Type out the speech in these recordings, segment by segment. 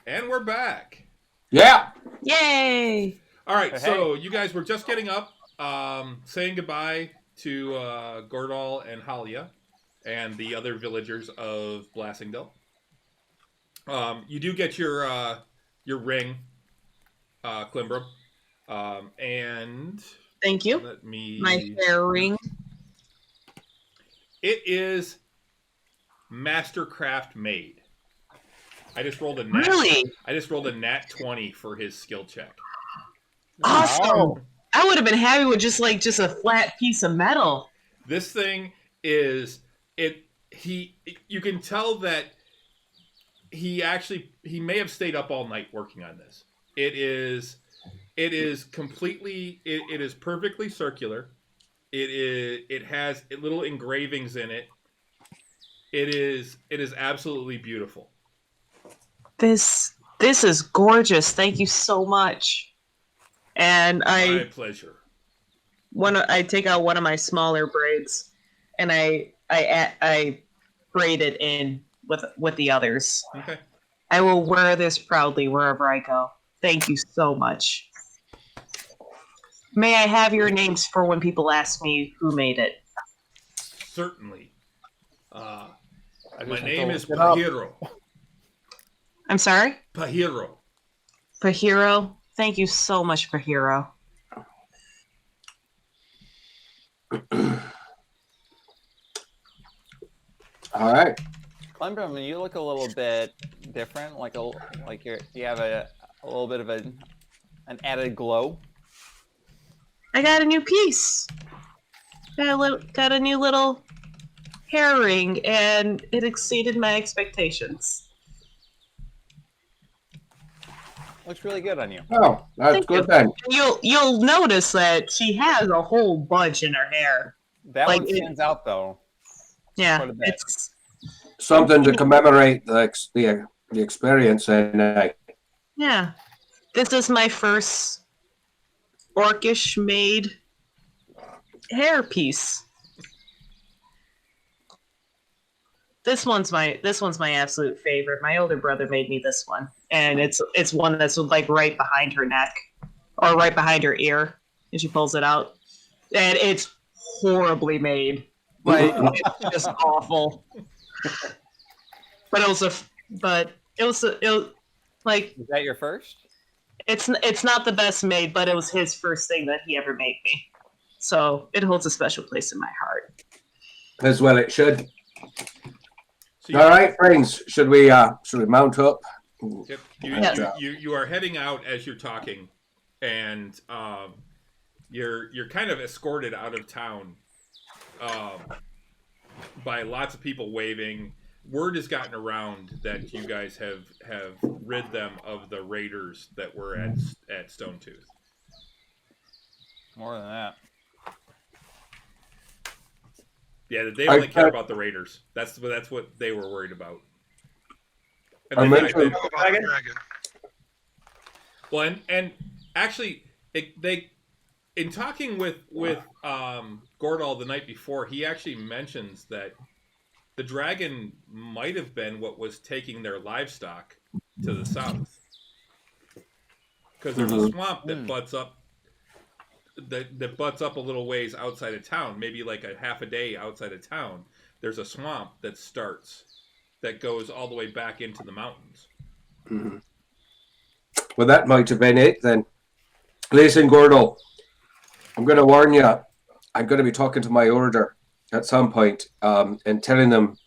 And we're back. Yeah. Yay! All right, Hey. so you guys were just getting up, saying goodbye to Gordal and Halia and the other villagers of Blassingdale. You do get your ring, Klimbrum, and Thank you. let me. My hair ring. It is Mastercraft made. I just rolled a nat. Really? I just rolled a nat 20 for his skill check. Awesome. Wow. I would have been happy with just a flat piece of metal. This thing is it. You can tell that he may have stayed up all night working on this. It is completely. It is perfectly circular. It has little engravings in it. It is absolutely beautiful. This is gorgeous. Thank you so much. And My pleasure. I take out one of my smaller braids, and I braid it in with the others. Okay. I will wear this proudly wherever I go. Thank you so much. May I have your names for when people ask me who made it? Certainly. My just name have is to look it up. Pahiro. I'm sorry? Pahiro. Pahiro? Thank you so much, Pahiro. All right. Klimbrum, you look a little bit different. You have a little bit of an added glow. I got a new piece. Got a new little hair ring, and it exceeded my expectations. Looks really good on you. Oh, that's Thank good you. then. You'll notice that she has a whole bunch in her hair. That Like one stands out though. Yeah, Quite a bit. it's Something to commemorate the experience, and yeah. This is my first orcish made hair piece. This one's my absolute favorite. My older brother made me this one, and it's one that's like right behind her neck, or right behind her ear, and she pulls it out, and it's horribly made. Like it's just awful. But it was like Is that your first? it's not the best made, but it was his first thing that he ever made me, so it holds a special place in my heart. as well it should. So All right, friends. Should we mount up? Yep. Yeah. You are heading out as you're talking, and you're kind of escorted out of town by lots of people waving. Word has gotten around that you guys have rid them of the raiders that were at Stonetooth. More than that. Yeah, they only care about the raiders. That's what they were worried about. And I then mentioned- How about the dragon? well, and actually, they in talking with Gordal the night before, he actually mentions that the dragon might have been what was taking their livestock to the south, because there's a swamp that butts up that butts up a little ways outside of town, maybe like a half a day outside of town. There's a swamp that goes all the way back into the mountains. Mm-hmm. Well, that might have been it then. Listen, Gordo, I'm going to warn you. I'm going to be talking to my order at some point and telling them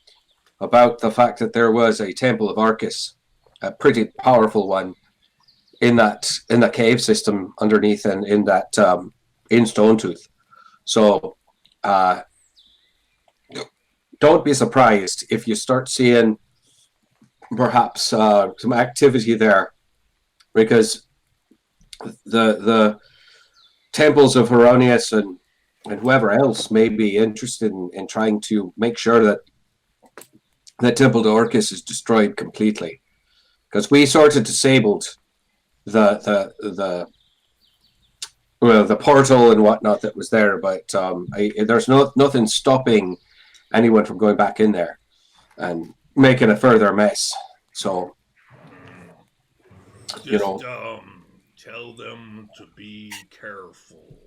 about the fact that there was a temple of Arcus, a pretty powerful one, in the cave system underneath and in that in Stonetooth. So don't be surprised if you start seeing perhaps some activity there, because the temples of Heronius and whoever else may be interested in trying to make sure that the Temple to Orcus is destroyed completely, because we sort of disabled the portal and whatnot that was there, but there's nothing stopping anyone from going back in there and making a further mess. So you Just know, tell them to be careful.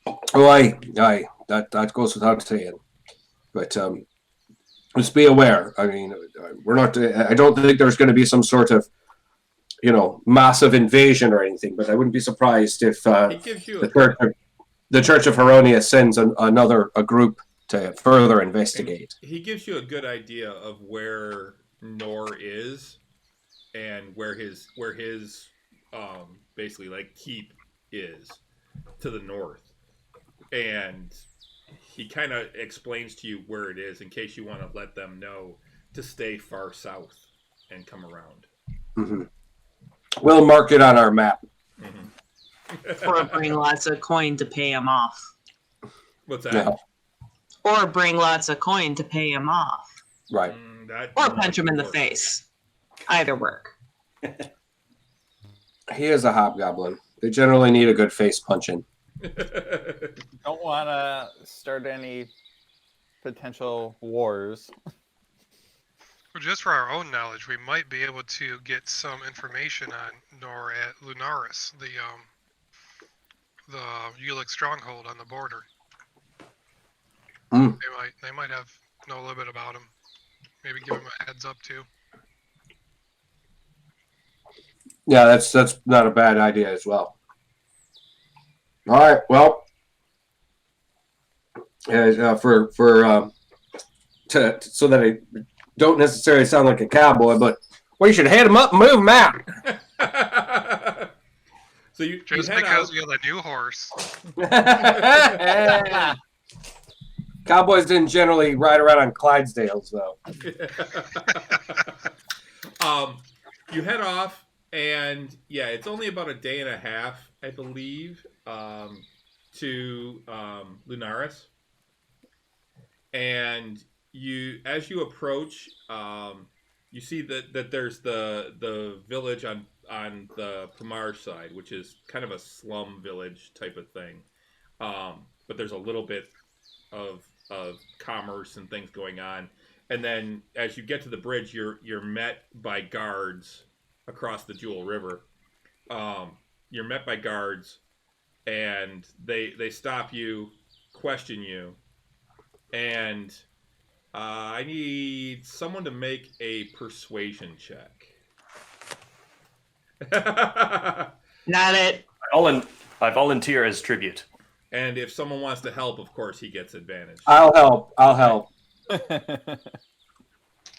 oh, aye, that goes without saying. But just be aware. I mean, we're not. I don't think there's going to be some sort of, massive invasion or anything. But I wouldn't be surprised if He gives you the church, the Church of Heronia sends a group to further investigate. he gives you a good idea of where Nor is and where his basically like keep is to the north, and he kind of explains to you where it is in case you want to let them know to stay far south and come around. Mm-hmm. We'll mark it on our map. Mm-hmm. Or bring lots of coin to pay him off. What's that? Yeah. Or bring lots of coin to pay him off. Right. Or punch him in the face. Either work. He is a hobgoblin. They generally need a good face punching. Don't want to start any potential wars. Well, just for our own knowledge, we might be able to get some information on Nor at Lunaris, the Ulick stronghold on the border. Mm. They might know a little bit about him. Maybe give him a heads up too. Yeah, that's not a bad idea as well. All right, well, so that I don't necessarily sound like a cowboy, but we should head him up and move him out. So you Just head because out. we have a new horse. Cowboys didn't generally ride around on Clydesdales, though. You head off, and yeah, it's only about a day and a half, I believe, to Lunaris. And as you approach, you see that there's the village on the Pamar side, which is kind of a slum village type of thing. But there's a little bit of commerce and things going on. And then as you get to the bridge, you're met by guards across the Jewel River. You're met by guards, and they stop you, question you, and I need someone to make a persuasion check. Not it. I volunteer as tribute. And if someone wants to help, of course, he gets advantage. I'll help. I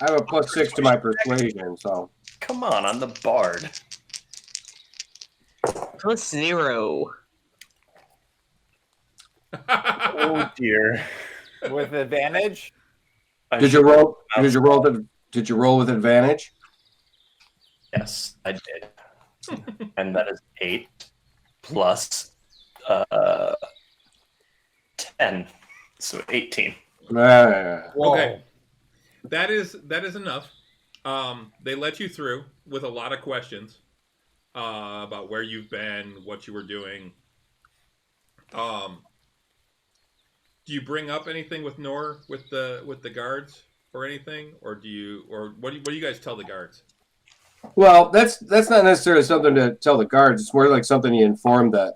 have a +6 to my persuasion, so. Come on, I'm the bard. +0. Oh dear. With advantage? Did you roll? Did you roll with advantage? Yes, I did. And that is 8 plus 10, so 18. Okay, that is enough. They let you through with a lot of questions about where you've been, what you were doing. Do you bring up anything with Nor with the guards or anything, or what do you guys tell the guards? Well, that's not necessarily something to tell the guards. It's more like something you inform the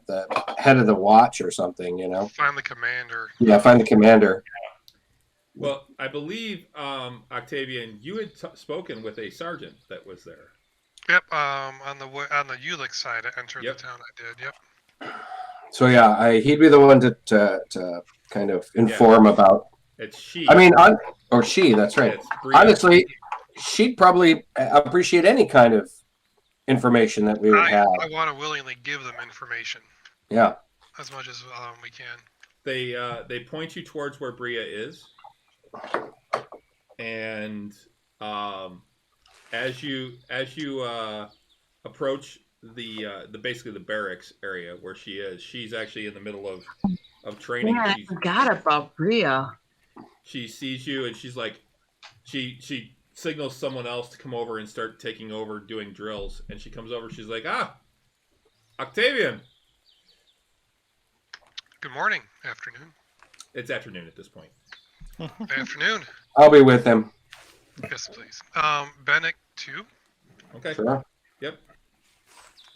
head of the watch or something, you know. Find the commander. Yeah, find the commander. Well, I believe Octavian, you had spoken with a sergeant that was there. Yep. On the Ulick side, I entered Yep. the town. I did. Yep. So yeah, he'd be the one to kind of inform about. It's she. I mean, or she. That's right. It's Bria. Honestly, she'd probably appreciate any kind of information that we would have. I want to willingly give them information. Yeah. As much as we can. They point you towards where Bria is, and as you approach the basically the barracks area where she is, she's actually in the middle of training. Yeah, I forgot about Bria. She sees you, and she's like, she signals someone else to come over and start taking over doing drills, and she comes over. She's like, Octavian. Good morning. Afternoon. It's afternoon at this point. Afternoon. I'll be with him. Yes, please. Bennett 2. Okay. Sure. Yep.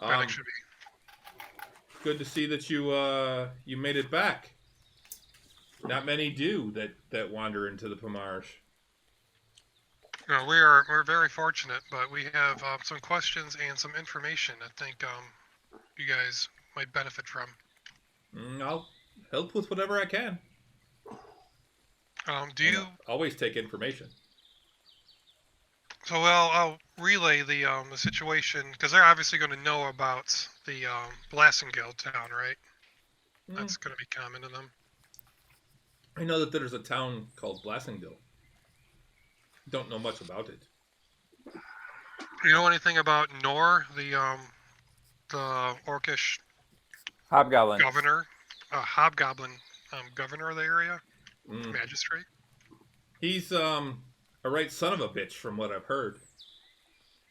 Panic should be. Good to see that you made it back. Not many do that wander into the Pomarge. No, we're very fortunate, but we have some questions and some information I think you guys might benefit from. I'll help with whatever I can. Do you? Always take information? So I'll relay the situation because they're obviously going to know about the Blasingale town, right? That's going to be common to them. I know that there's a town called Blasingale. Don't know much about it. You know anything about Nor, the orcish Hobgoblin. governor, hobgoblin governor of the area, Mm. magistrate? He's a right son of a bitch, from what I've heard.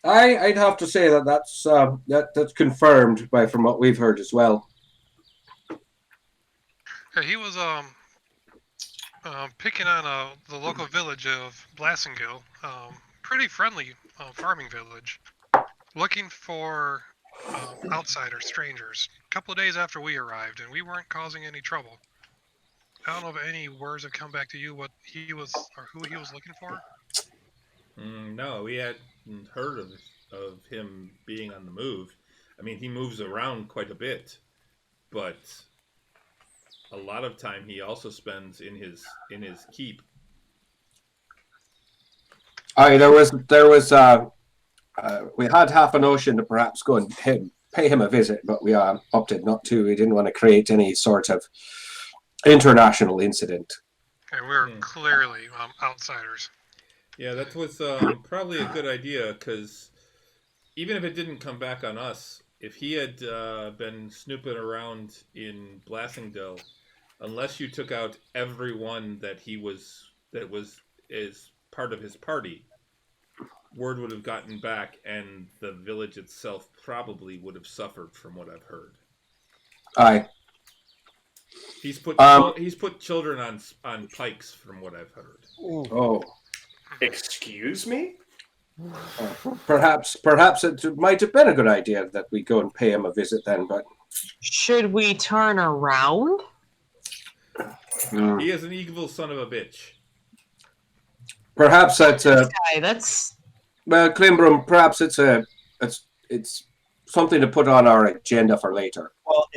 I'd have to say that's confirmed from what we've heard as well. Yeah, he was picking on the local village of Blasingale, pretty friendly farming village, looking for outsiders, strangers. A couple of days after we arrived, and we weren't causing any trouble. I don't know if any words have come back to you what he was or who he was looking for. No, we hadn't heard of him being on the move. I mean, he moves around quite a bit, but a lot of time he also spends in his keep. Aye, we had half a notion to perhaps go and pay him a visit, but we opted not to. We didn't want to create any sort of international incident. And we're clearly outsiders. Yeah, that was probably a good idea, because even if it didn't come back on us, if he had been snooping around in Blasingdale, unless you took out everyone that is part of his party, word would have gotten back, and the village itself probably would have suffered, from what I've heard. Aye. He's put children on pikes, from what I've heard. Oh. Excuse me? Perhaps it might have been a good idea that we go and pay him a visit then, but Should we turn around? He is an evil son of a bitch. Perhaps that's That's Klimbrum. Perhaps it's something to put on our agenda for later. Well,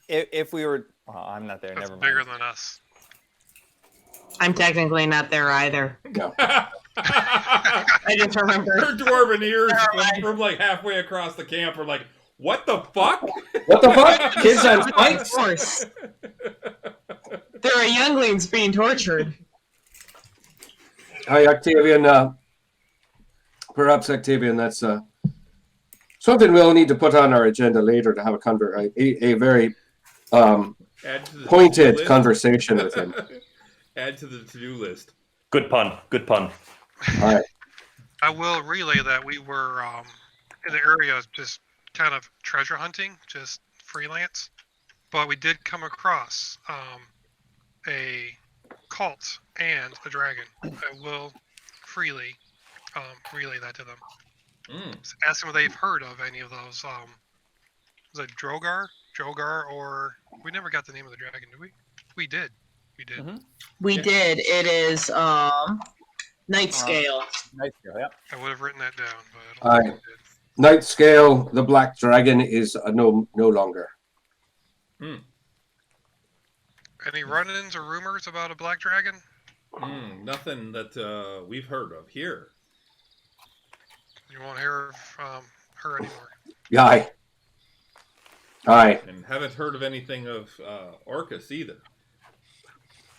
if we were, I'm not there. That's Never bigger mind. than us. I'm technically not there either. No. I just remember. Her dwarven ears from like halfway across the camp are like, what the fuck? What the fuck? Kids on Of spikes? course. There are younglings being tortured. Hi, Octavian. Perhaps Octavian, that's something we'll need to put on our agenda later to have a very pointed conversation with him. Add to the to-do list. Good pun. Good pun. All right. I will relay that we were in the area just kind of treasure hunting, just freelance. But we did come across a cult and a dragon. I will freely relay that to them. Ask them if they've heard of any of those. Was it Drogar? Or we never got the name of the dragon, did we? We did. Mm-hmm. We did. It is Night Scale. Nice, yeah. I would have written that down, but I don't think I did. Night Scale, the Black Dragon, is no longer. Any run-ins or rumors about a black dragon? Nothing that we've heard of here. You won't hear of her anymore. Yeah, aye. And haven't heard of anything of Orcus either.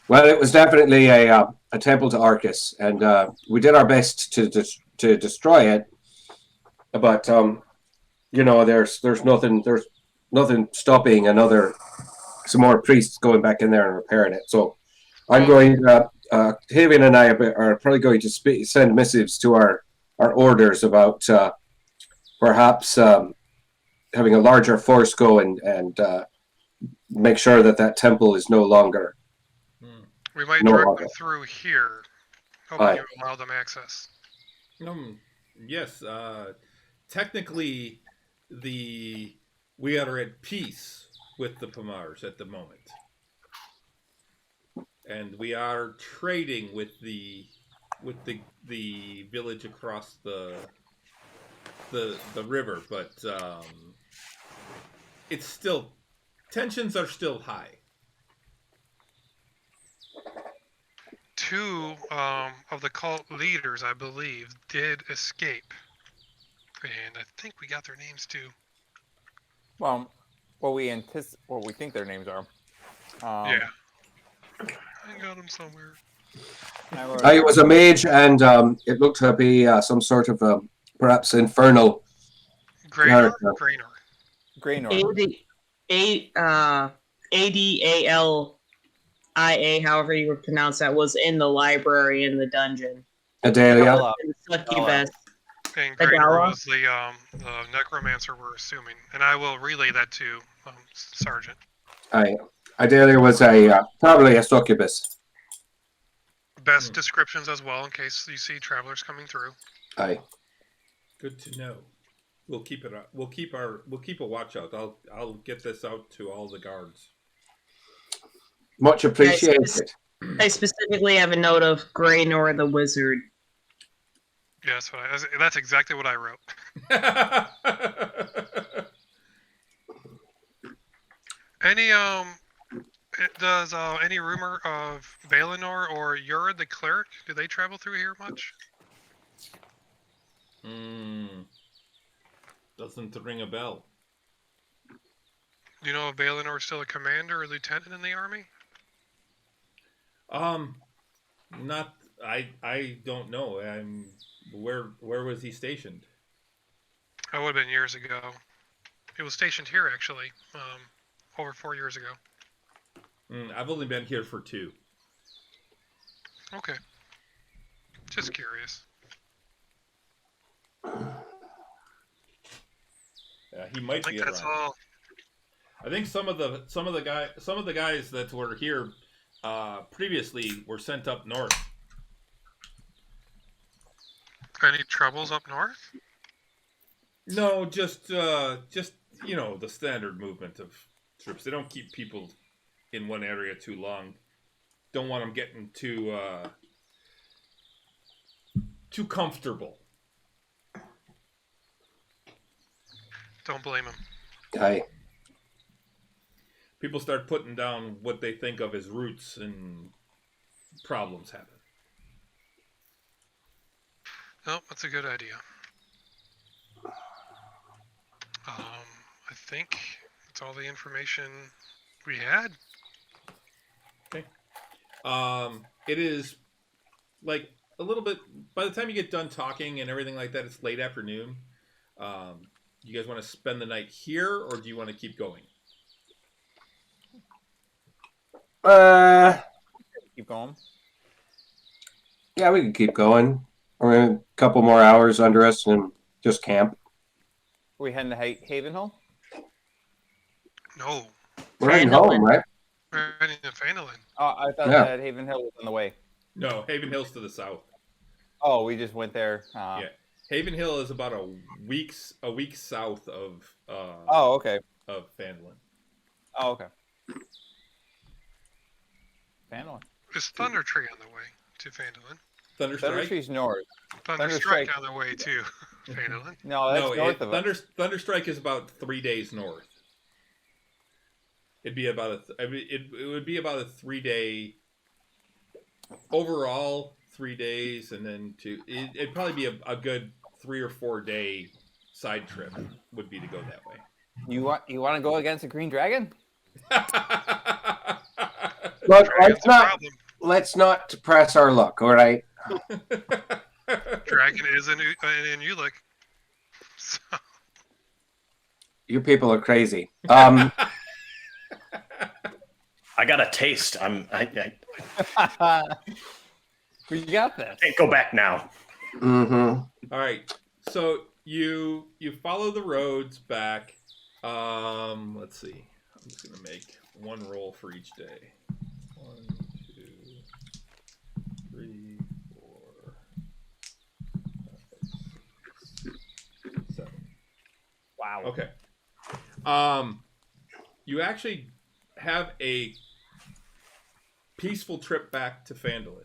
Well, it was definitely a temple to Arcus, and we did our best to destroy it. But there's nothing stopping some more priests going back in there and repairing it. So I'm going. Octavian and I are probably going to send missives to our orders about perhaps having a larger force go and make sure that temple is no longer. We might No direct longer. them through here, hoping Aye. you allow them access. Yes. technically we are at peace with the Pamars at the moment, and we are trading with the village across the river, but it's still tensions are still high. Two of the cult leaders, I believe, did escape, and I think we got their names too. Well, what we think their names are. Yeah, I got them somewhere. I wrote It was a mage, and it looked to be some sort of perhaps infernal Graynor, character. Graynor. Graynor. ADALIA, however you would pronounce that, was in the library in the dungeon. Adelia. Bella. And Succubus. And Adela? Graynor was the necromancer we're assuming, and I will relay that to Sergeant. Adelia was probably a succubus. Best descriptions as well, in case you see travelers coming through. Aye. Good to know. We'll keep it up. We'll keep a watch out. I'll get this out to all the guards. Much appreciated. I specifically have a note of Graynor the Wizard. Yeah, that's exactly what I wrote. Any does any rumor of Balinor or Yura the cleric, do they travel through here much? Doesn't ring a bell. Do you know if Balinor is still a commander or lieutenant in the army? Not I don't know. Where was he stationed? That would have been years ago. He was stationed here actually, over 4 years ago. I've only been here for 2. Okay. Just curious. Yeah, he might I be think that's around. all. I think some of the guys that were here previously were sent up north. Any troubles up north? No, just the standard movement of troops. They don't keep people in one area too long. Don't want them getting too comfortable. Don't blame him. Aye. People start putting down what they think of as roots, and problems happen. No, that's a good idea. I think that's all the information we had. Okay. It is like a little bit. By the time you get done talking and everything like that, it's late afternoon. You guys want to spend the night here, or do you want to keep going? Keep going. Yeah, we can keep going. We're a couple more hours under us and just camp. Are we heading to Haven Hill? No, We're heading Fandolin. home, right? we're heading to Phandalin. Oh, I thought Yeah. that Haven Hill was on the way. No, Haven Hill's to the south. Oh, we just went there. Yeah, Haven Hill is about a week south of Oh, okay. of Phandalin. Oh, okay. Phandalin. Is Thunder Tree on the way to Phandalin? Thunder Thunderstrike? Tree's north. Thunderstrike Thunderstrike. on the way to Phandalin. No, that's No, north of it. Thunderstrike is about 3 days north. It'd be about it would be about a 3-day overall 3 days, and then it'd probably be a good 3 or 4 day side trip would be to go that way. You want to go against the Green Dragon? Look, Dragon's a problem. let's not press our luck, all right? Dragon is in Ulick. So, You people are crazy. I got a taste. I We got this. can't go back now. Mm-hmm. All right, so you follow the roads back. Let's see. I'm just gonna make one roll for each day. 1, 2, 3, 4, 5, 6, 7. Wow. Okay. You actually have a peaceful trip back to Phandalin.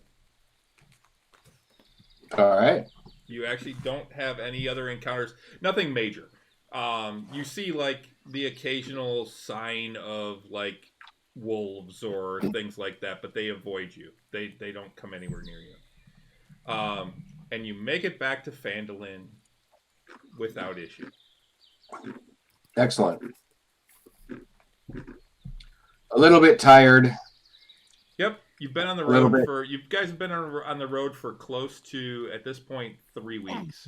All right. You actually don't have any other encounters. Nothing major. You see like the occasional sign of like wolves or things like that, but they avoid you. They don't come anywhere near you. And you make it back to Phandalin without issue. Excellent. A little bit tired. Yep, you've been on the A little road bit. for you guys have been on the road for close to at this point 3 weeks.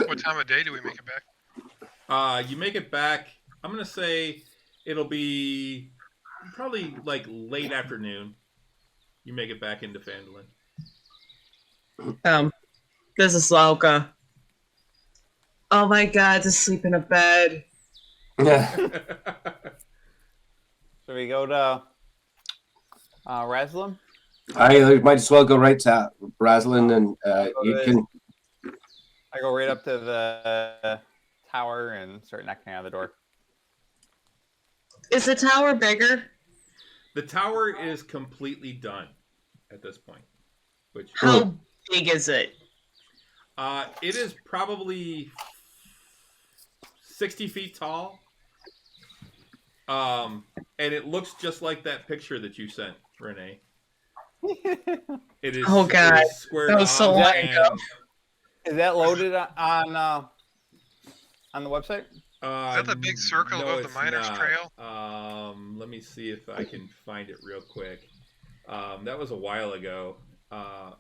What time of day do we make it back? You make it back. I'm gonna say it'll be probably like late afternoon. You make it back into Phandalin. This is Lauka. Oh my god, to sleep in a bed. Should we go to Raslam? I might as well go right to Braslin, and you can. I go right up to the tower and start knocking on the door. Is the tower bigger? The tower is completely done at this point. Which How big is it? it is probably 60 feet tall. And it looks just like that picture that you sent, Renee. It is. Oh, God. It is squared That was so off long and, ago. Is that loaded on the website? Is that the big circle above the it's Miners not. Trail? Let me see if I can find it real quick. That was a while ago.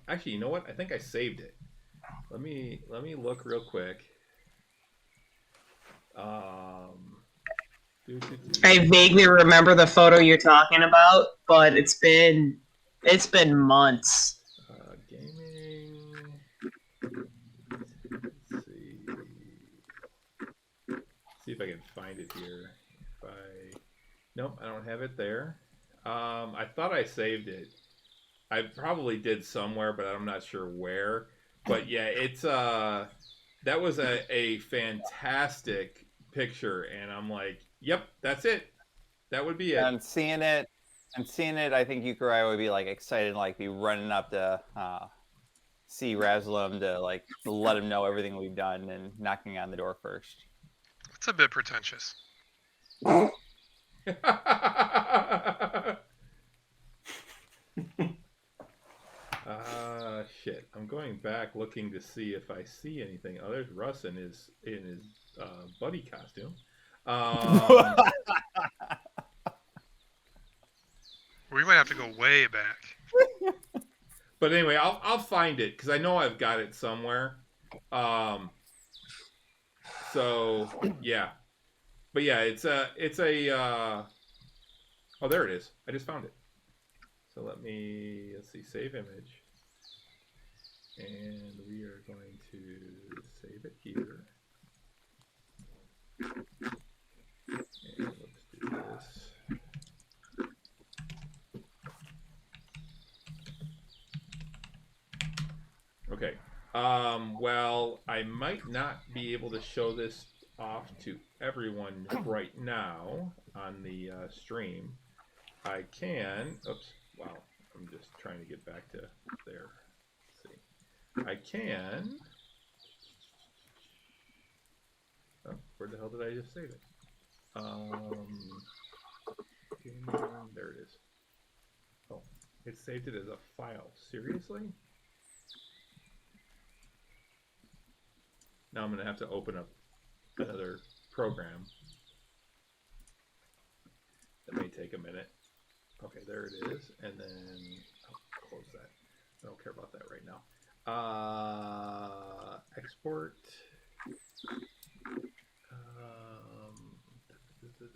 Actually, you know what? I think I saved it. Let me look real quick. I vaguely remember the photo you're talking about, but it's been months. Gaming. Let's see. See if I can find it here. Nope, I don't have it there. I thought I saved it. I probably did somewhere, but I'm not sure where. But yeah, it's that was a fantastic picture, and I'm like, yep, that's it. That would be it. And seeing it, I think Yukurai would be like excited, like be running up to see Raslam to like let him know everything we've done and knocking on the door first. It's a bit pretentious. Shit. I'm going back looking to see if I see anything. Oh, there's Russ in his buddy costume. We might have to go way back. But anyway, I'll find it because I know I've got it somewhere. So yeah, but yeah, it's a oh, there it is. I just found it. So let's see, save image, and we are going to save it here. And let's do this. Okay. Well, I might not be able to show this off to everyone right now on the stream. I can. Oops. Wow. I'm just trying to get back to there. Let's see. I can. Oh, where the hell did I just save it? There it is. Oh, it saved it as a file. Seriously? Now I'm going to have to open up another program. That may take a minute. Okay, there it is. And then I'll close that. I don't care about that right now. Export. Is it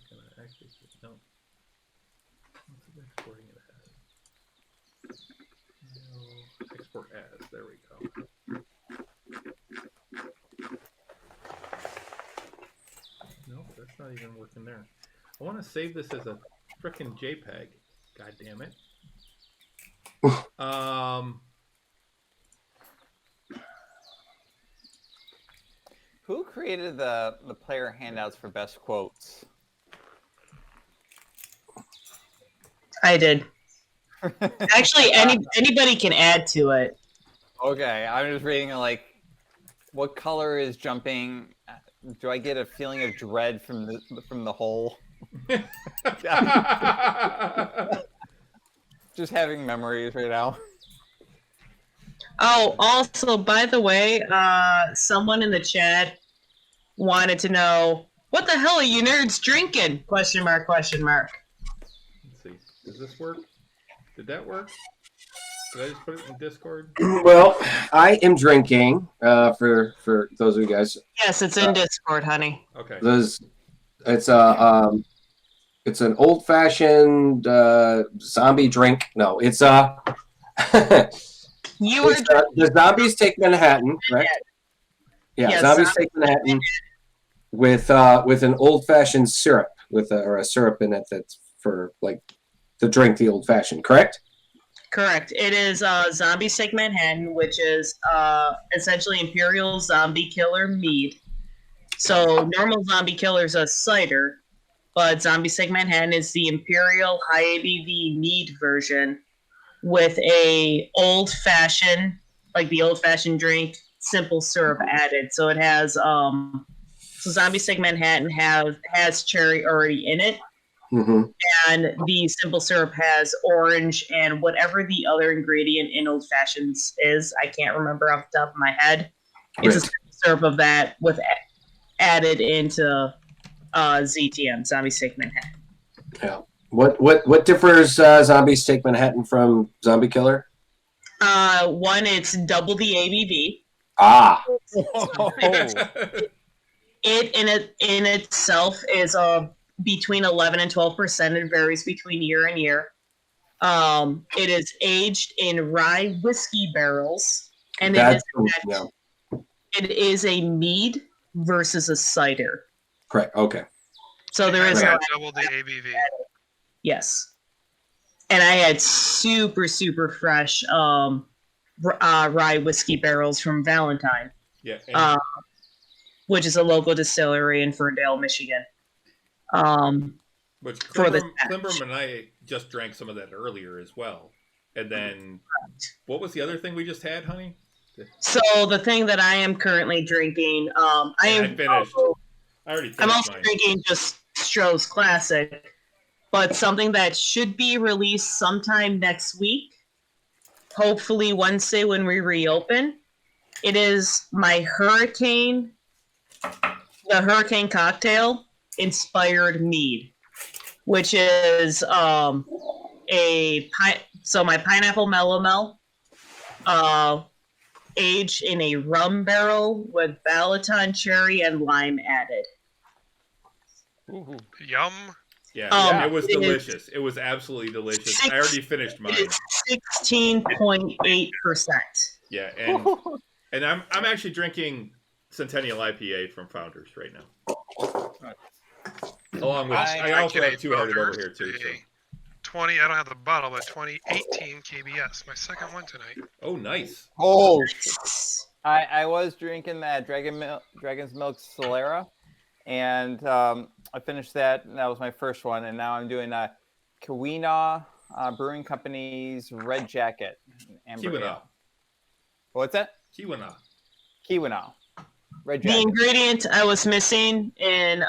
going to actually... No. What's it exporting it as? No. Export as. There we go. Nope, that's not even working there. I want to save this as a frickin' JPEG. God damn it. Who created the player handouts for best quotes? I did. Actually, anybody can add to it. Okay, I'm just reading like, what color is jumping? Do I get a feeling of dread from the hole? Just having memories right now. Oh, also, by the way, someone in the chat wanted to know, what the hell are you nerds drinking? Question mark, question mark. Let's see. Does this work? Did that work? Did I just put it in Discord? Well, I am drinking for those of you guys. Yes, it's in Discord, honey. Okay. It's an old fashioned zombie drink. No, it's You were the zombies take Manhattan, correct? Yeah, Yes, zombies take Manhattan with an old fashioned syrup or a syrup in it that's for like the drink, the old fashioned, correct? correct. It is Zombie Steak Manhattan, which is essentially Imperial Zombie Killer mead. So normal Zombie Killer is a cider, but Zombie Steak Manhattan is the Imperial high ABV mead version with a old fashioned, like the old fashioned drink, simple syrup added. So it has so Zombie Steak Manhattan has cherry already in it, Mm-hmm. and the simple syrup has orange and whatever the other ingredient in old fashions is. I can't remember off the top of my head. It's a simple syrup of that with added into ZTM, Zombie Steak Manhattan. Yeah. What differs Zombie Steak Manhattan from Zombie Killer? One, it's double the ABV. Ah. It in itself is between 11 and 12%. It varies between year and year. It is aged in rye whiskey barrels, and it is a mead versus a cider. Correct. Okay. So there is double the ABV. Yes, and I had super fresh rye whiskey barrels from Valentine. Yeah. And which is a local distillery in Ferndale, Michigan. which for the Klimberman and I just drank some of that earlier as well. And then, what was the other thing we just had, honey? So the thing that I am currently drinking, I finished. I already finished I'm also mine. drinking just Stroh's Classic, but something that should be released sometime next week, hopefully Wednesday when we reopen. It is my the Hurricane Cocktail inspired mead, which is my pineapple mellow aged in a rum barrel with Balaton cherry and lime added. Ooh, yum. Yeah, it was delicious. It was absolutely delicious. I already finished mine. It's 16.8%. Yeah, and I'm actually drinking Centennial IPA from Founders right now. Along with I also have Two Hearted over here too. So. 20. I don't have the bottle, but 2018 KBS. My second one tonight. Oh, nice. Oh, I was drinking that Dragon's Milk Solera, and I finished that. And that was my first one, and now I'm doing Keweenaw Brewing Company's Red Jacket. Keweenaw. What's that? Keweenaw. Red Jacket. The ingredient I was missing in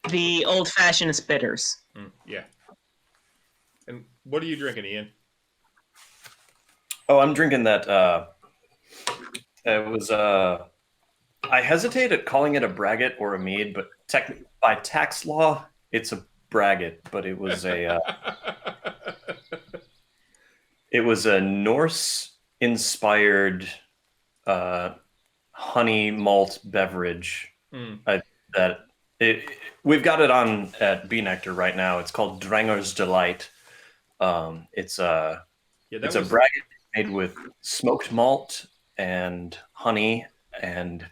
the old fashioned is bitters. Yeah. And what are you drinking, Ian? Oh, I'm drinking that. It was. I hesitate at calling it a braggot or a mead, but by tax law, it's a braggot. But it was a. It was a Norse-inspired honey malt beverage. We've got it on at B Nectar right now. It's called Dranger's Delight. It's a braggot made with smoked malt and honey and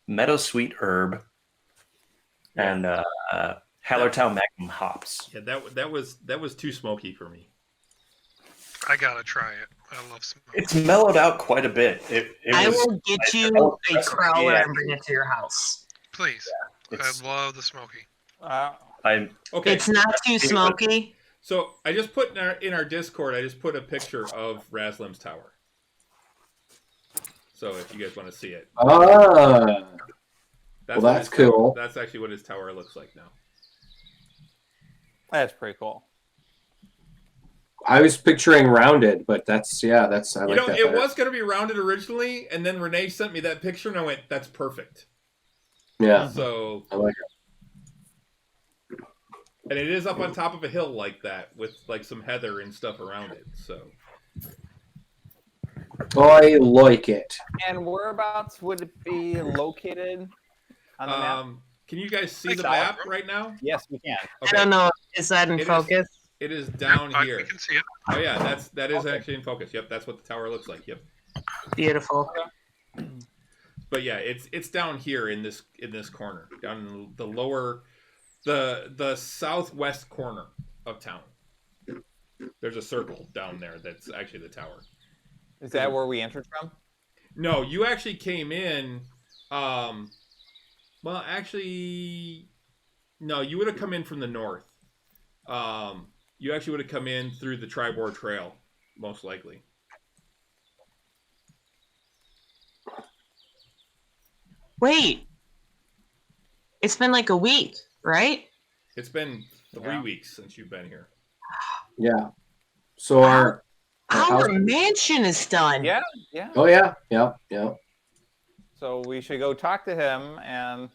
meadowsweet herb and Hallertau Magnum hops. Yeah, that was too smoky for me. I gotta try it. I love smoke. It's mellowed out quite a bit. I Was, will get you a crowler and bring it to your house. Please. I love the smoky. I'm Okay. It's not too smoky. So I just put in our Discord. I just put a picture of Raslim's tower. So if you guys want to see it, that's cool. That's actually what his tower looks like now. That's pretty cool. I was picturing rounded, but that's I like that. It was going to be rounded originally, and then Renee sent me that picture, and I went, "That's perfect." Yeah. So I like it. And it is up on top of a hill like that, with like some heather and stuff around it. So I like it. And whereabouts would it be located on the map? Can you guys see the map right now? Yes, we can. Okay. I don't know. Is that in focus? It is down here. I can see it. Oh yeah, that is actually in focus. Yep, that's what the tower looks like. Yep. Beautiful. But yeah, it's down here in this corner, down in the lower, the southwest corner of town. There's a circle down there that's actually the tower. Is that where we entered from? No, you actually came in. Well, actually, no, you would have come in from the north. You actually would have come in through the Tribor Trail, most likely. Wait. It's been like a week, right? It's been 3 weeks since you've been here. Yeah. So our mansion is done. Yeah. Oh yeah. So we should go talk to him and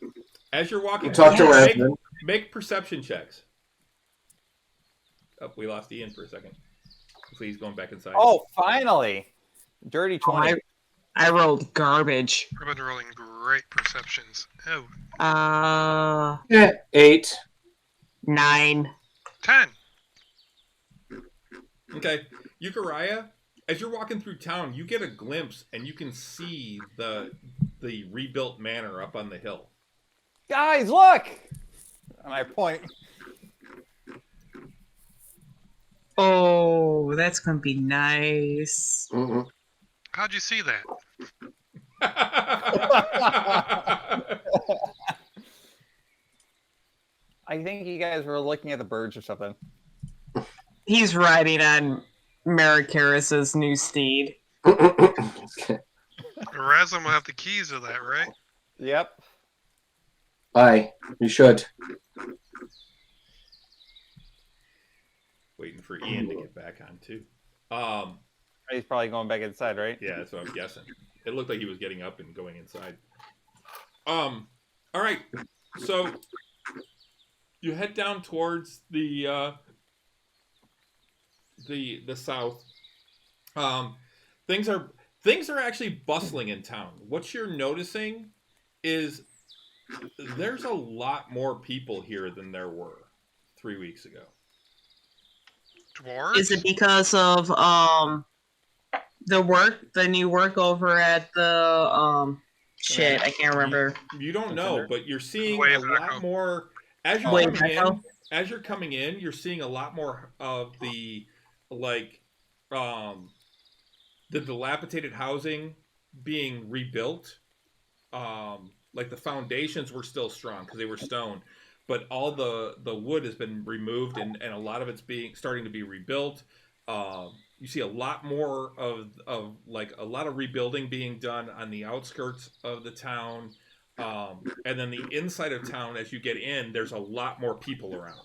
as you're walking, talk to Rasmus. Make perception checks. Oh, we lost Ian for a second. So he's going back inside. Oh, finally. Dirty 20. I rolled garbage. I've been rolling great perceptions. Oh. 8. 9. 10. Okay. Euchariah, as you're walking through town, you get a glimpse and you can see the rebuilt manor up on the hill. Guys, look! And I point. Oh, that's going to be nice. Mm-hmm. How'd you see that? I think you guys were looking at the birds or something. He's riding on Marikaris's new steed. Razum will have the keys to that, right? Yep. Aye, you should. Waiting for Ian to get back on too. He's probably going back inside, right? Yeah, that's what I'm guessing. It looked like he was getting up and going inside. All right. So you head down towards the south. Things are actually bustling in town. What you're noticing is there's a lot more people here than there were 3 weeks ago. Dwarves? Is it because of the new work over at the I can't remember. You don't know, but you're seeing Way a back lot up. more as you're Way coming back in. up. As you're coming in, you're seeing a lot more of the dilapidated housing being rebuilt. Like the foundations were still strong because they were stone, but all the wood has been removed and a lot of it's starting to be rebuilt. You see a lot more of like a lot of rebuilding being done on the outskirts of the town. And then the inside of town, as you get in, there's a lot more people around.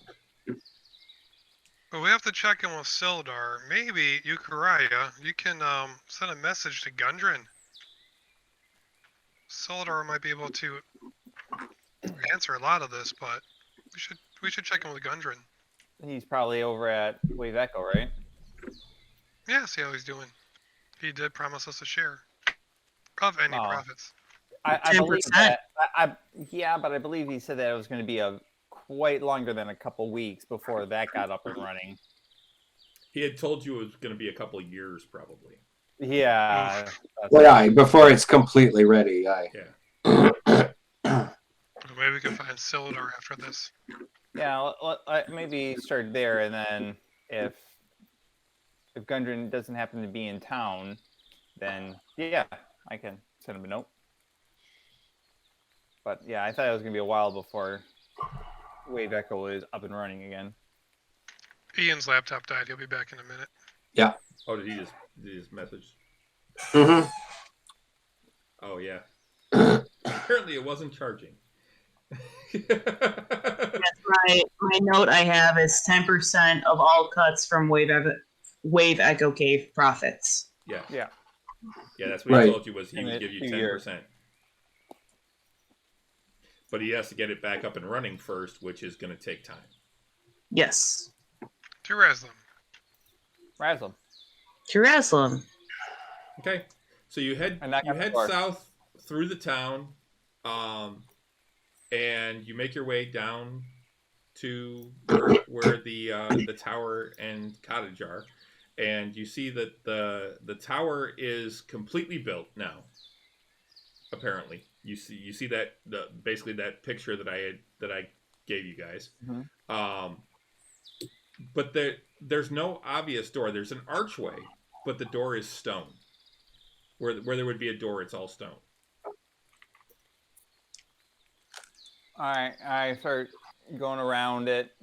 Well, we have to check in with Sildar. Maybe, Euchariah, you can send a message to Gundren. Sildar might be able to answer a lot of this, but we should check in with Gundren. He's probably over at Wave Echo, right? Yeah, see how he's doing. He did promise us a share of any profits. I believe that. But I believe he said that it was going to be quite longer than a couple weeks before that got up and running. He had told you it was going to be a couple of years, probably. Yeah. Well, aye, before it's completely ready. Aye. Yeah. Maybe we can find Sildar after this. Yeah, maybe start there, and then if if Gundren doesn't happen to be in town, then yeah, I can send him a note. But yeah, I thought it was gonna be a while before Wave Echo is up and running again. Ian's laptop died. He'll be back in a minute. Yeah. Oh, did he just message? Mm-hmm. Oh yeah. Apparently, it wasn't charging. That's right. My note I have is 10% of all cuts from Wave Echo Cave profits. Yeah. Yeah. Yeah, that's what he Right. told you was he In would a give you few 10%. But he has to get it back up and running first, which is going to take time. Yes. To Reslam. Razzle. Jerusalem. Okay, so you head And knock on the door. south through the town, and you make your way down to where the tower and cottage are, and you see that the tower is completely built now. Apparently, you see that basically that picture that I gave you guys. Mhm. But there's no obvious door. There's an archway, but the door is stone. Where there would be a door, it's all stone. All right, I start going around it,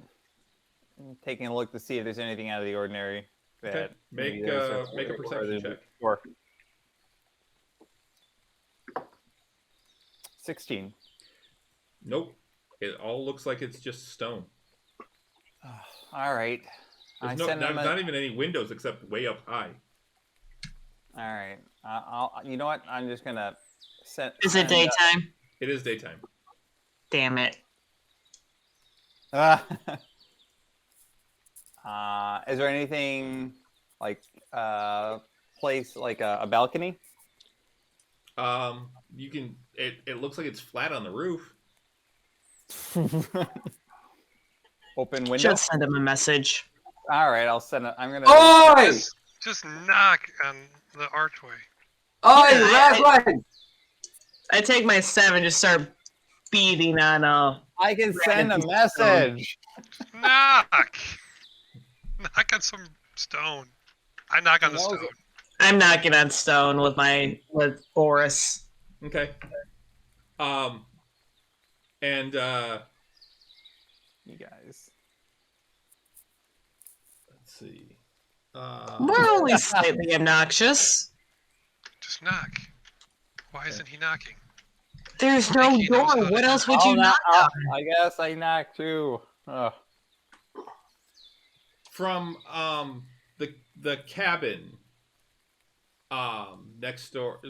taking a look to see if there's anything out of the ordinary. That Okay. maybe Make there's a perception check. Or 16. Nope. It all looks like it's just stone. All right. There's not even any windows except way up high. All right. I'll. You know what? I'm just gonna set. Is it daytime? It is daytime. Damn it. Is there anything like place like a balcony? You can. It looks like it's flat on the roof. Open window. Just send him a message. All right, I'll send it. I'm gonna. Oi! Just knock on the archway. Oi, Yeah, Raslin! I take my 7 to start beating on I can send a message. Knock! Knock on some stone. I knock on the What was stone. I'm knocking on stone with Boris. Okay. And You guys. let's see. We're only slightly obnoxious. Just knock. Why isn't he knocking? There's I no think he knows door. how What to else knock. would you knock on? I guess I knock too. Ugh. From the cabin next door,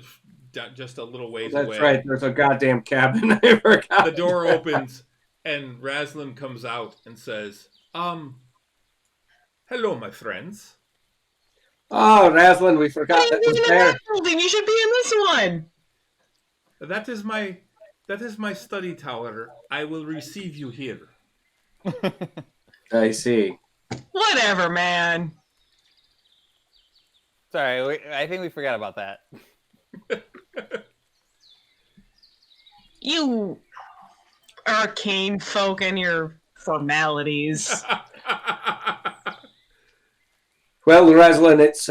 just a little ways That's away. right. There's a goddamn cabin. I forgot. The door opens and Raslim comes out and says, hello, my friends. Oh, Raslin, we forgot What are that you was doing in there. that building? You should be in this one. That is my study tower. I will receive you here. I see. Whatever, man. Sorry, I think we forgot about that. You arcane folk and your formalities. Well, Raslin, it's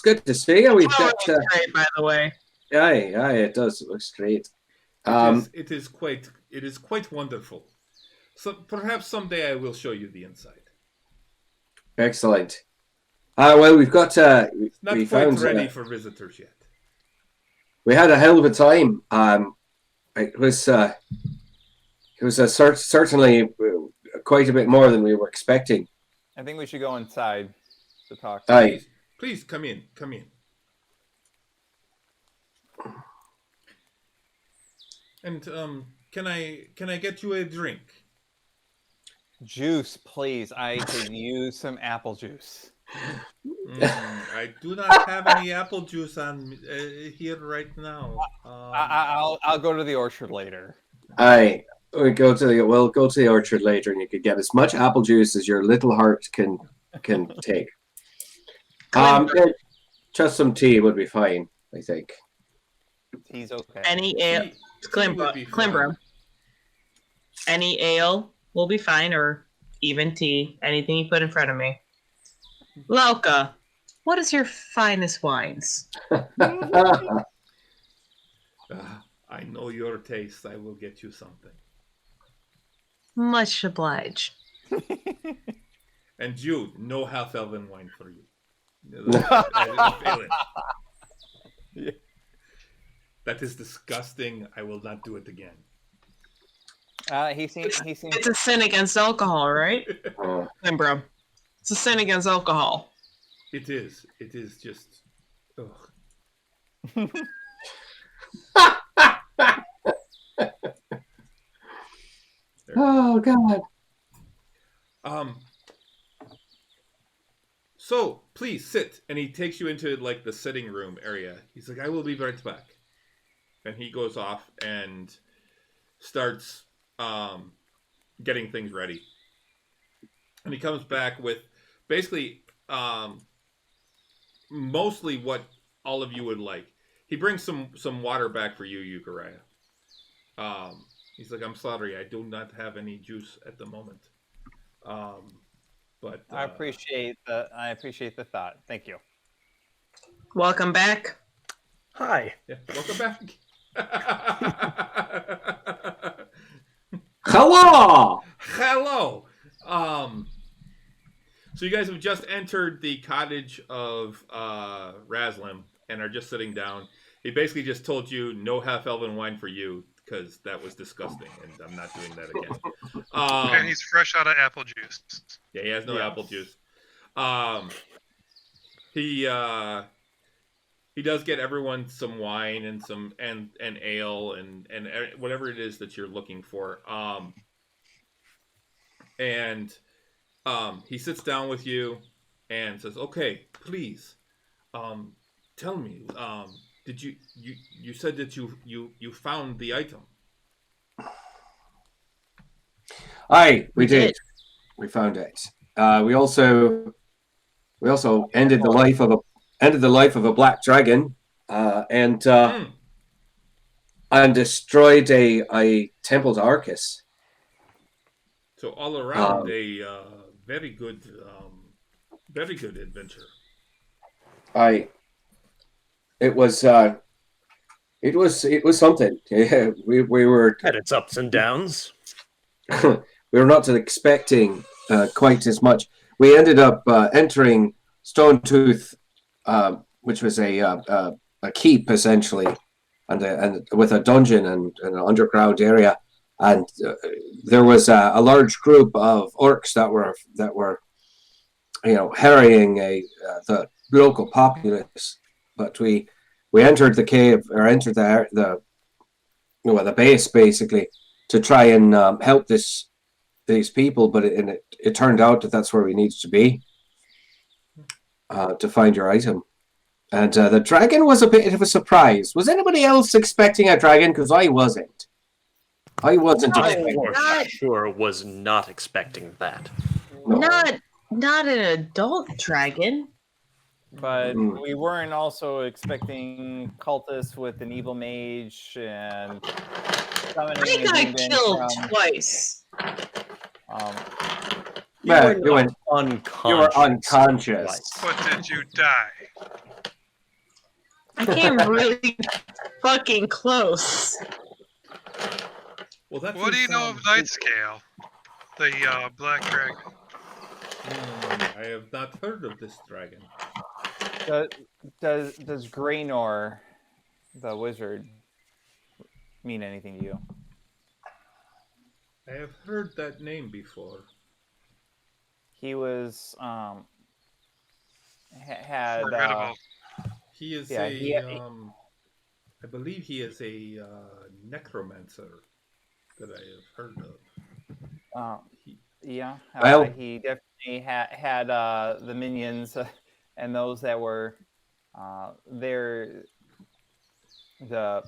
good to see you. We've Oh, got. it's great, by the way. Aye, it does. It looks great. It is quite wonderful. So perhaps someday I will show you the inside. Excellent. Well, we've got. It's not we quite found. ready for visitors yet. We had a hell of a time. It was certainly quite a bit more than we were expecting. I think we should go inside to talk. Aye. Please come in. Come in. And can I get you a drink? Juice, please. I could use some apple juice. I do not have any apple juice on here right now. I'll go to the orchard later. Aye. We'll go to the orchard later, and you could get as much apple juice as your little heart can take. Yeah, just some tea would be fine, I think. He's okay. Any ale, Tea would be fine. Climbro. Any ale will be fine, or even tea. Anything you put in front of me. Lauka, What is your finest wines? I know your taste. I will get you something. Much obliged. And Jude, no half elven wine for you. I feel it. Yeah. That is disgusting. I will not do it again. He seems. It's a sin against alcohol, right? Bro. It's a sin against alcohol. It is. It is just. Ugh. Oh God. So please sit, and he takes you into like the sitting room area. He's like, "I will be right back," and he goes off and starts getting things ready. And he comes back with basically mostly what all of you would like. He brings some water back for you, Euchariah. He's like, "I'm sorry, I do not have any juice at the moment." But I appreciate the thought. Thank you. Welcome back. Hi. yeah, welcome back. Hello. Hello. So you guys have just entered the cottage of Raslim and are just sitting down. He basically just told you no half elven wine for you because that was disgusting, and I'm not doing that again. And he's fresh out of apple juice. Yeah, he has no Yeah. apple juice. He does get everyone some wine and some and ale and whatever it is that you're looking for. And he sits down with you and says, "Okay, please, tell me. Did you said that you found the item?" Aye, we We did. did. We found it. We also ended the life of a black dragon, and destroyed a temple to Arcus. So all around a very good adventure. It was something. Yeah, we were Had its ups and downs. we were not expecting quite as much. We ended up entering Stone Tooth, which was a keep essentially, and with a dungeon and an underground area. And there was a large group of orcs that were harrying the local populace. But we entered the cave, or entered the base basically, to try and help these people. But it turned out that that's where we needed to be to find your item. And the dragon was a bit of a surprise. Was anybody else expecting a dragon? Because I wasn't. I wasn't I expecting. for sure was not expecting that. No. Not an adult dragon. But we weren't also expecting cultists with an evil mage and summoning I a got demon killed from, twice. You were unconscious. But did you die? I came really fucking close. Well, that What do you know of Nightscale? The black dragon. I have not heard of this dragon. Does Graynor, the wizard, mean anything to you? I have heard that name before. He was had Formidable. He is I believe he is a necromancer that I have heard of. Yeah, Well- he definitely had the minions and those that were there to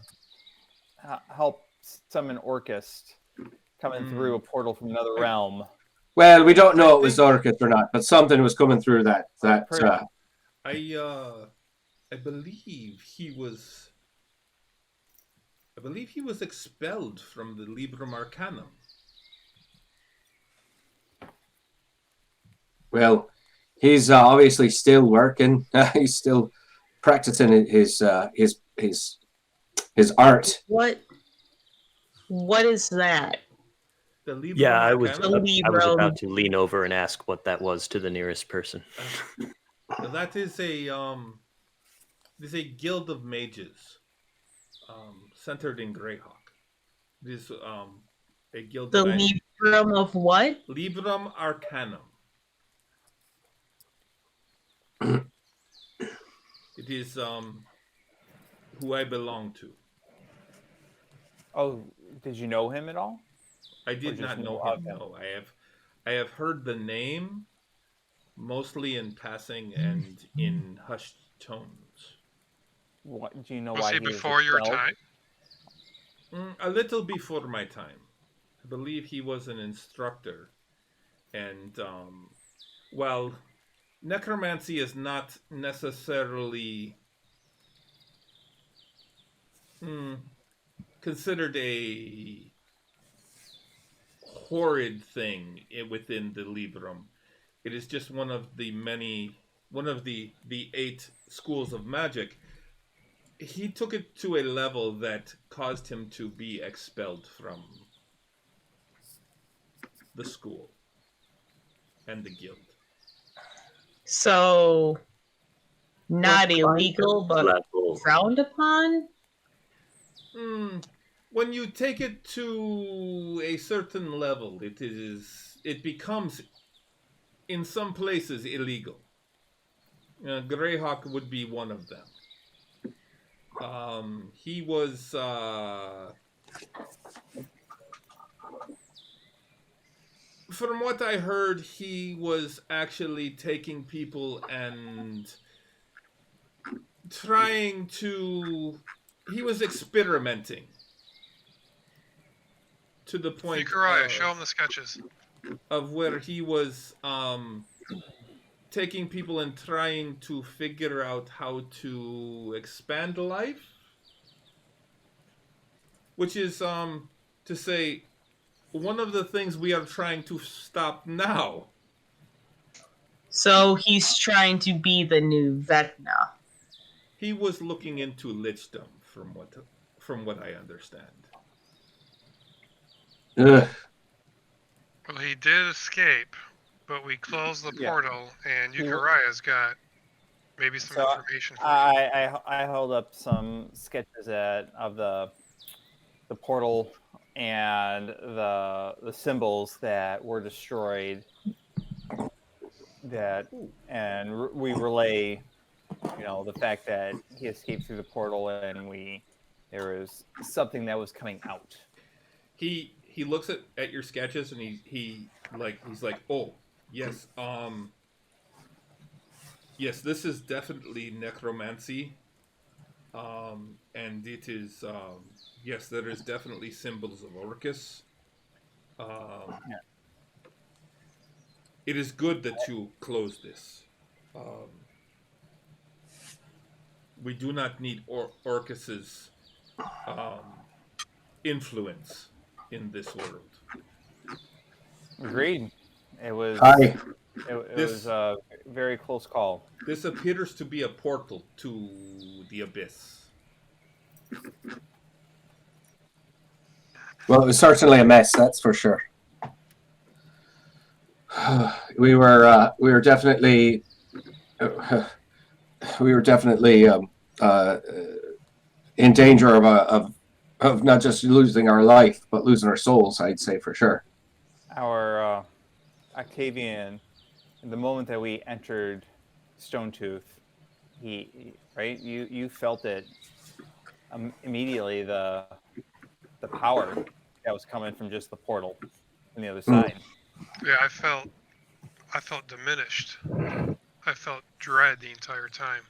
help summon Orcust coming through a portal from another realm. Well, we don't know it was Orcus or not, but something was coming through that. I believe he was. I believe he was expelled from the Librum Arcanum. Well, He's obviously still working. He's still practicing his art. What is that? The Librum Yeah, I Arcanum? was about to lean over and ask what that was to the nearest person. That is a guild of mages, centered in Greyhawk. It is a guild The that Librum of what? Librum Arcanum. It is who I belong to. Oh, did you know him at all? I did not know him. No, I have heard the name, mostly in passing and in hushed tones. What, do you know Was why he he was before your expelled? time? A little before my time. I believe he was an instructor. And, well, necromancy is not necessarily considered a horrid thing within the Librum. It is just one of the 8 schools of magic. He took it to a level that caused him to be expelled from the school and the guild. So, not illegal, but frowned upon? When you take it to a certain level, it becomes, in some places, illegal. Greyhawk would be one of them. He was from what I heard, he was actually taking people and he was experimenting to the point Uriah, show him the sketches. Of where he was taking people and trying to figure out how to expand life, which is to say one of the things we are trying to stop now. So he's trying to be the new Vecna. He was looking into lichdom, from what I understand. Ugh. Well, he did escape, but we closed the portal, and Uriah's got maybe some information for you. I held up some sketches of the portal and the symbols that were destroyed. And we relay, the fact that he escaped through the portal, and there was something that was coming out. He looks at your sketches, and he's like, oh yes, yes, this is definitely necromancy, and it is yes, there is definitely symbols of Orcus. It is good that you close this. We do not need Orcus's influence in this world. Agreed. It was a very close call. This appears to be a portal to the abyss. Well, it was certainly a mess, that's for sure. We were definitely in danger of not just losing our life, but losing our souls, I'd say, for sure. Our Octavian, the moment that we entered Stonetooth, you felt it immediately, the power that was coming from just the portal on the other side. Yeah, I felt diminished. I felt dread the entire time.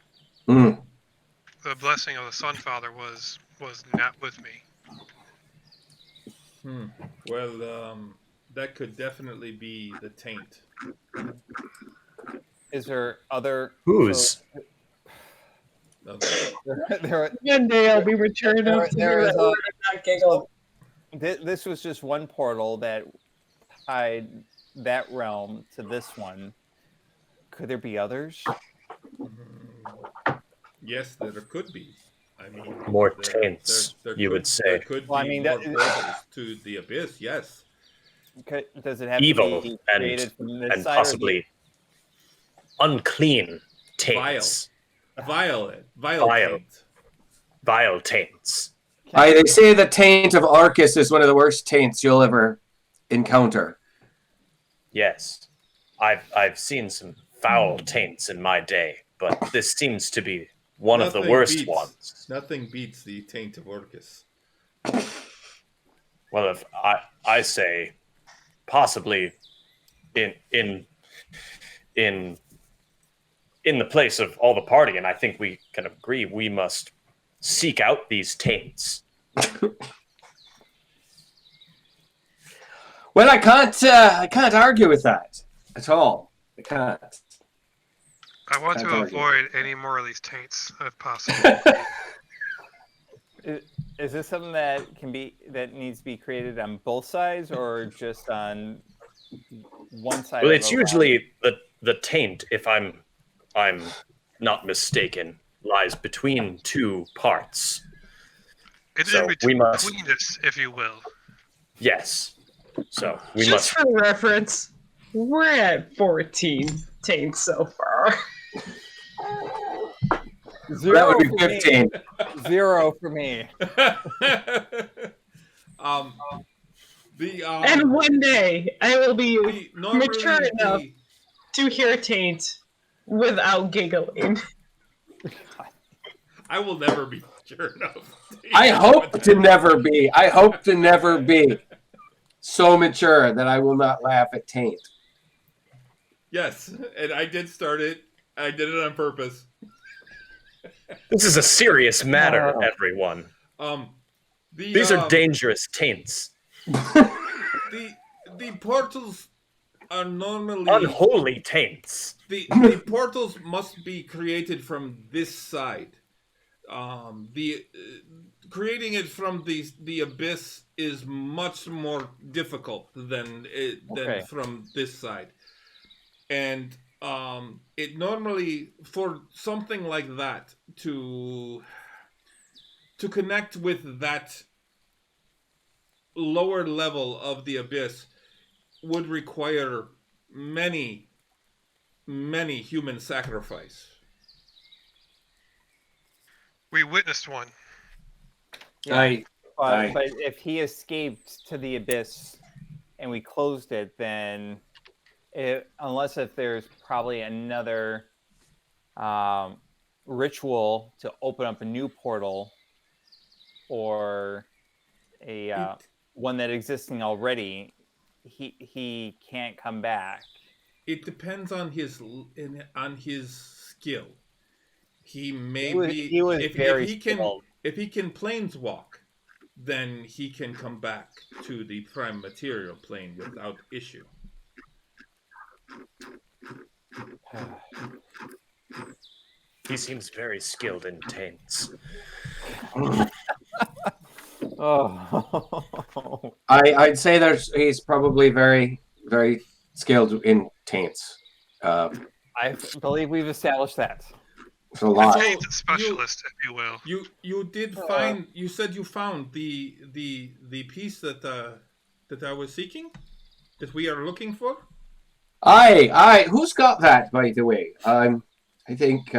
The blessing of the Sun Father was not with me. Well, that could definitely be the taint. Is there other who's? One day I'll be returned up to this was just one portal that tied that realm to this one. Could there be others? Yes, there could be. I mean, More taints, you would say. There could Well, I be mean, more that- portals to the abyss. Yes. Does it have Evil to be and created from this and side possibly unclean Vile. taints. Vile Vile. taint. Vile taints. They say the taint of Arcus is one of the worst taints you'll ever encounter. Yes. I've seen some foul taints in my day, but this seems to be one of the worst ones. Nothing beats the taint of Orcus. Well, if I say possibly in the place of all the party, and I think we can agree we must seek out these taints. Well, I can't argue with that at all. I can't. I want Can't to argue. avoid any more of these taints if possible. Is this something that needs to be created on both sides or just on one side? Well, of it's the usually the taint, if I'm not mistaken, lies between two parts. It's So in we must- between us, if you will. Yes. So we Just must. for reference, we're at 14 taints so far. That would be 15. 0 for me. And one day I will be normally mature enough to hear taint without giggling. I will never be sure enough. I hope to never be. I hope to never be so mature that I will not laugh at taint. Yes, and I did start it. I did it on purpose. This is a serious matter, everyone. These are dangerous taints. The portals are normally Unholy taints. the portals must be created from this side. Creating it from the abyss is much more difficult than from this side, and it normally, for something like that to connect with that lower level of the abyss would require many human sacrifice. We witnessed one. I But if he escaped to the abyss and we closed it, then unless if there's probably another ritual to open up a new portal or a one that existing already, he can't come back. It depends on his skill. He may He was very skilled. if he can planeswalk, then he can come back to the prime material plane without issue. He seems very skilled in taints. Oh, I'd say he's probably very, very skilled in taints. I believe we've established that. It's a lot. Taint specialist, if you will. You did find. You said you found the piece that I was seeking, that we are looking for. Aye. Who's got that, by the way? I think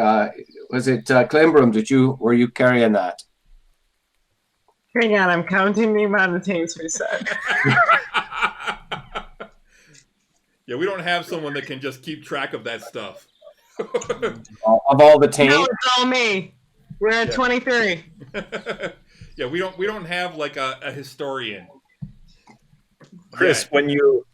was it Clembrum? Were you carrying that? Hang on, I'm counting the amount of taints we said. Yeah, we don't have someone that can just keep track of that stuff. Of all the taint? No, it's all me. We're at 23. Yeah, we don't have like a historian. Chris, yet. when you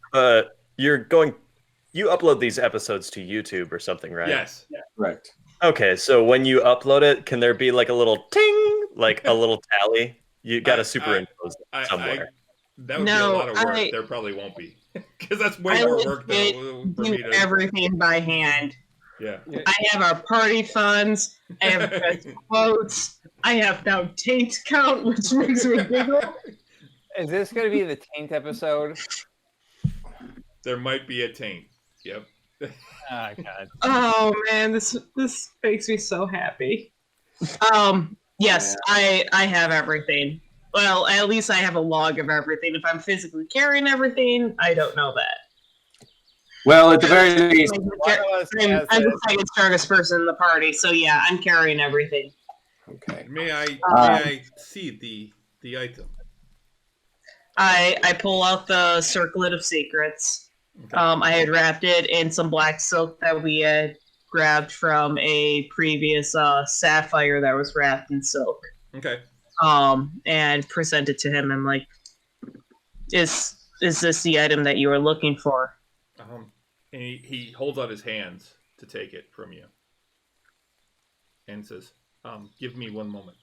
you upload these episodes to YouTube or something, right? Yes. Right. Okay, so when you upload it, can there be like a little ting, like a little tally? You got to superimpose it somewhere. That would be a lot of work. There probably won't be, because that's way more work than for me do to. everything by hand. Yeah. I have our party funds. I have best quotes. I have now taint count, which makes me giggle. Is this going to be the taint episode? There might be a taint. Yep. God. Oh man, this makes me so happy. Yes, I have everything. Well, at least I have a log of everything. If I'm physically carrying everything, I don't know that. Well, at the very least, I'm One of us has I'm the it. second strongest person in the party, so yeah, I'm carrying everything. okay. May I see the item? I pull out the circlet of secrets. Okay. I had wrapped it in some black silk that we had grabbed from a previous sapphire that was wrapped in silk. Okay. And present it to him. I'm like, is this the item that you are looking for? And he holds out his hands to take it from you, and says, "Give me one moment."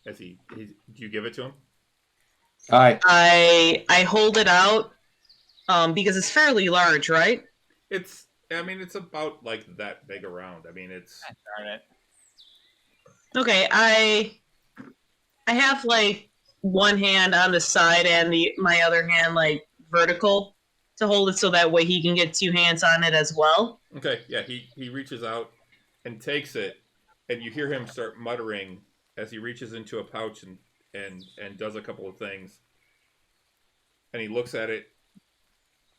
As do you give it to him? Aye. I hold it out because it's fairly large, right? It's about like that big around. I mean, it's Darn it. Okay, I have like one hand on the side and my other hand like vertical to hold it so that way he can get two hands on it as well. okay. Yeah, he reaches out and takes it, and you hear him start muttering as he reaches into a pouch and does a couple of things, and he looks at it.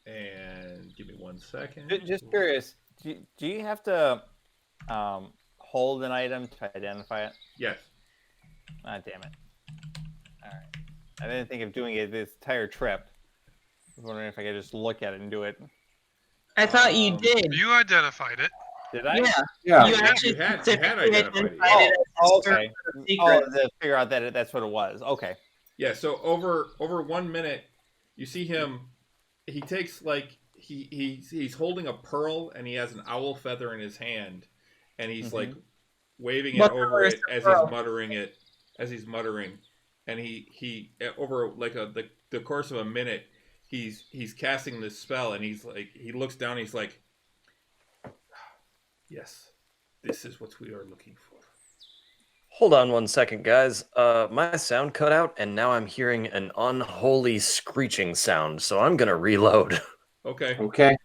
And give me 1 second. Just curious, do you have to hold an item to identify it? Yes. Ah, damn it. All right. I didn't think of doing it this entire trip. I was wondering if I could just look at it and do it. I thought you did. You identified it. Did I? Yeah. Yeah. You Yeah, actually you had specifically identified it. identified it as a okay. circle of Oh, secrets. to figure out that that's what it was. Okay. Yeah. So over 1 minute, you see him. He takes like he's holding a pearl, and he has an owl feather in his hand, and he's like waving it What over color is it the as pearl? he's muttering it, and he over like the course of a minute, he's casting this spell, and he's like he looks down, and he's like, yes, this is what we are looking for. Hold on 1 second, guys. My sound cut out, and now I'm hearing an unholy screeching sound, so I'm gonna reload. Okay. Okay.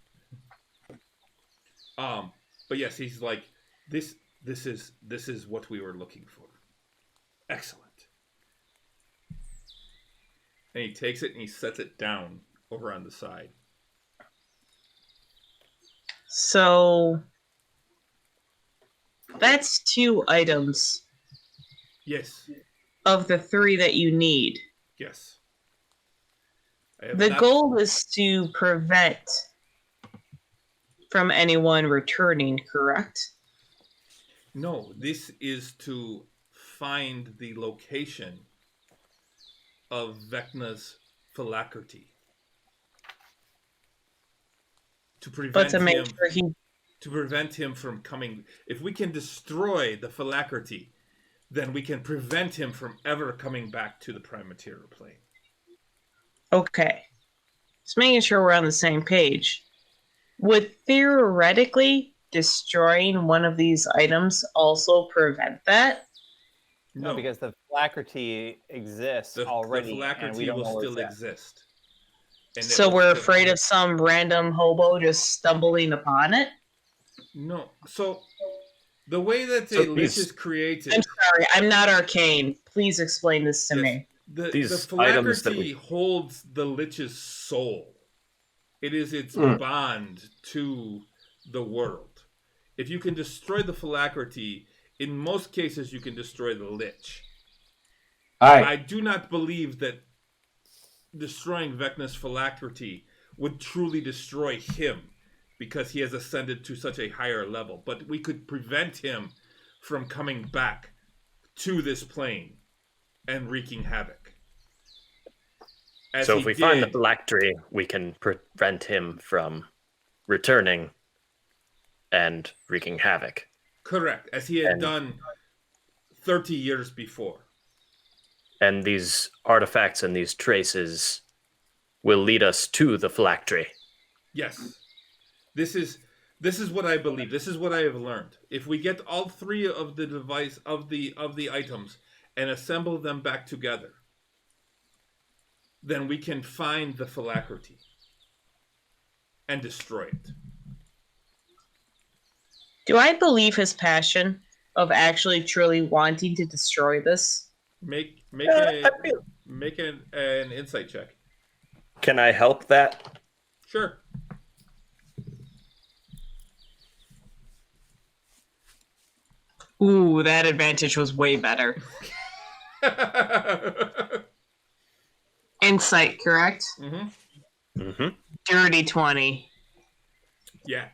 But yes, he's like, this is what we were looking for. Excellent. And he takes it and he sets it down over on the side. So that's 2 items Yes. of the 3 that you need. Yes. I have The not- goal is to prevent from anyone returning, correct? No, this is to find the location of Vecna's phylactery. To But prevent to make him sure he to prevent him from coming. If we can destroy the phylactery, then we can prevent him from ever coming back to the prime material plane. Okay. Just making sure we're on the same page. Would theoretically destroying one of these items also prevent that? No, because the phylactery exists the already, and we phylactery don't will know where still it's at. exist. And it So will we're still- afraid of some random hobo just stumbling upon it? No. So the way that So a lich these- is created, I'm sorry, I'm not arcane. Please explain this to Yes. me. the These items that phylactery holds the lich's soul. It is its Mm. bond to the world. If you can destroy the phylactery, in most cases you can destroy the lich. Aye. I do not believe that destroying Vecna's phylactery would truly destroy him because he has ascended to such a higher level. But we could prevent him from coming back to this plane and wreaking havoc. As So he if we find the did- phylactery, we can prevent him from returning and wreaking havoc. Correct, as he had And- done 30 years before. And these artifacts and these traces will lead us to the phylactery. Yes. This is what I believe. This is what I have learned. If we get all 3 of the device of the items and assemble them back together, then we can find the phylactery and destroy it. Do I believe his passion of actually truly wanting to destroy this? Make an insight check. Can I help that? Sure. Ooh, that advantage was way better. Insight, correct? Mm-hmm. Mm-hmm. Dirty 20. Yeah.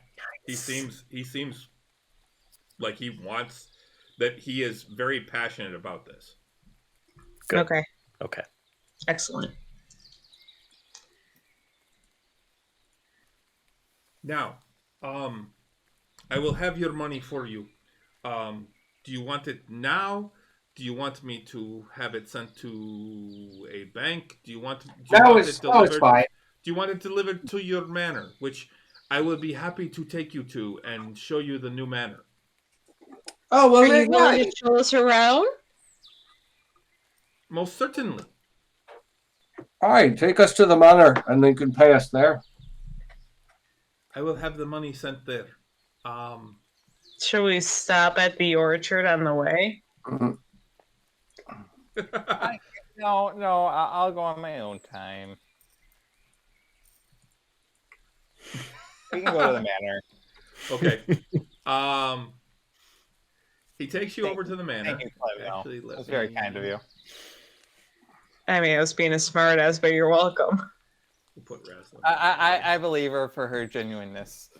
He seems like he wants that. He is very passionate about this. Good. Okay, Okay. excellent. Now, I will have your money for you. Do you want it now? Do you want me to have it sent to a bank? Do you want it delivered? fine. Do you want it delivered to your manor, which I will be happy to take you to and show you the new manor? Oh, well, Are you willing yeah. to show us around? Most certainly. All right, take us to the manor, and then you can pay us there. I will have the money sent there. Shall we stop at the orchard on the way? Mhm. No, I'll go on my own time. We can go to the manor. Okay. He takes you over to the manor. Thank you, Clive. Actually, That's very kind of you. I mean, I was being a smartass, but you're welcome. We'll put Raslin. I believe her for her genuineness.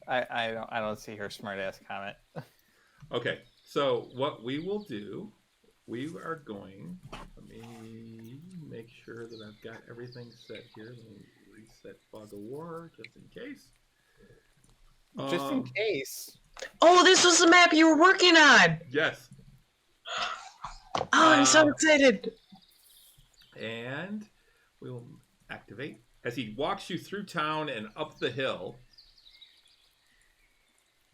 I don't see her smartass comment. Okay, so what we will do, we are going. Let me make sure that I've got everything set here. Let me reset Fog of War just in case. Just in case. Oh, this was the map you were working on! Yes. Oh, I'm so excited! And we will activate as he walks you through town and up the hill.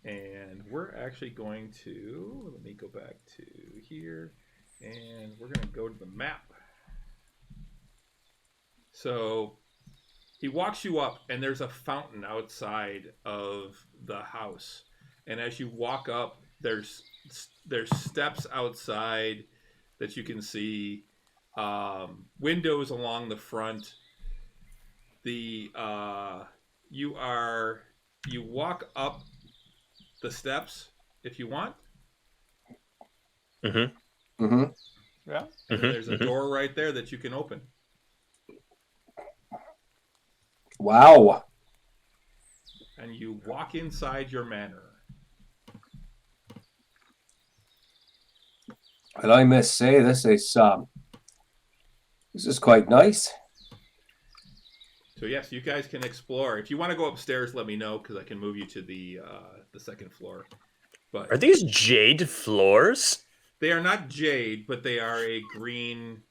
And we're actually going to, let me go back to here, and we're going to go to the map. So he walks you up, and there's a fountain outside of the house. And as you walk up, there's steps outside that you can see, windows along the front. You walk up the steps if you want. Mm-hmm. Mm-hmm. Yeah. And there's a door right there that you can open. Wow. And you walk inside your manor. And I must say, this is quite nice. So yes, you guys can explore. If you want to go upstairs, let me know because I can move you to the second floor. But Are these jade floors? they are not jade, but they are a green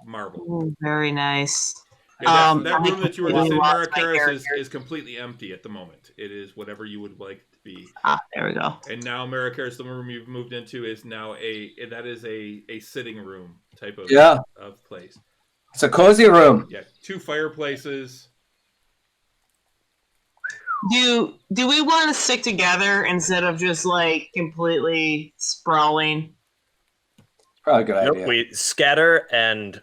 marble. Ooh, very nice. Yeah, that room that you were just in, lost my Marikaris, character. is completely empty at the moment. It is whatever you would like it to be. Ah, there we go. And now Marikaris, the room you've moved into, is now a sitting room type of of place. It's a cozy room. Yeah, 2 fireplaces. Do we want to stick together instead of just like completely sprawling? Probably a good Nope, idea. we scatter and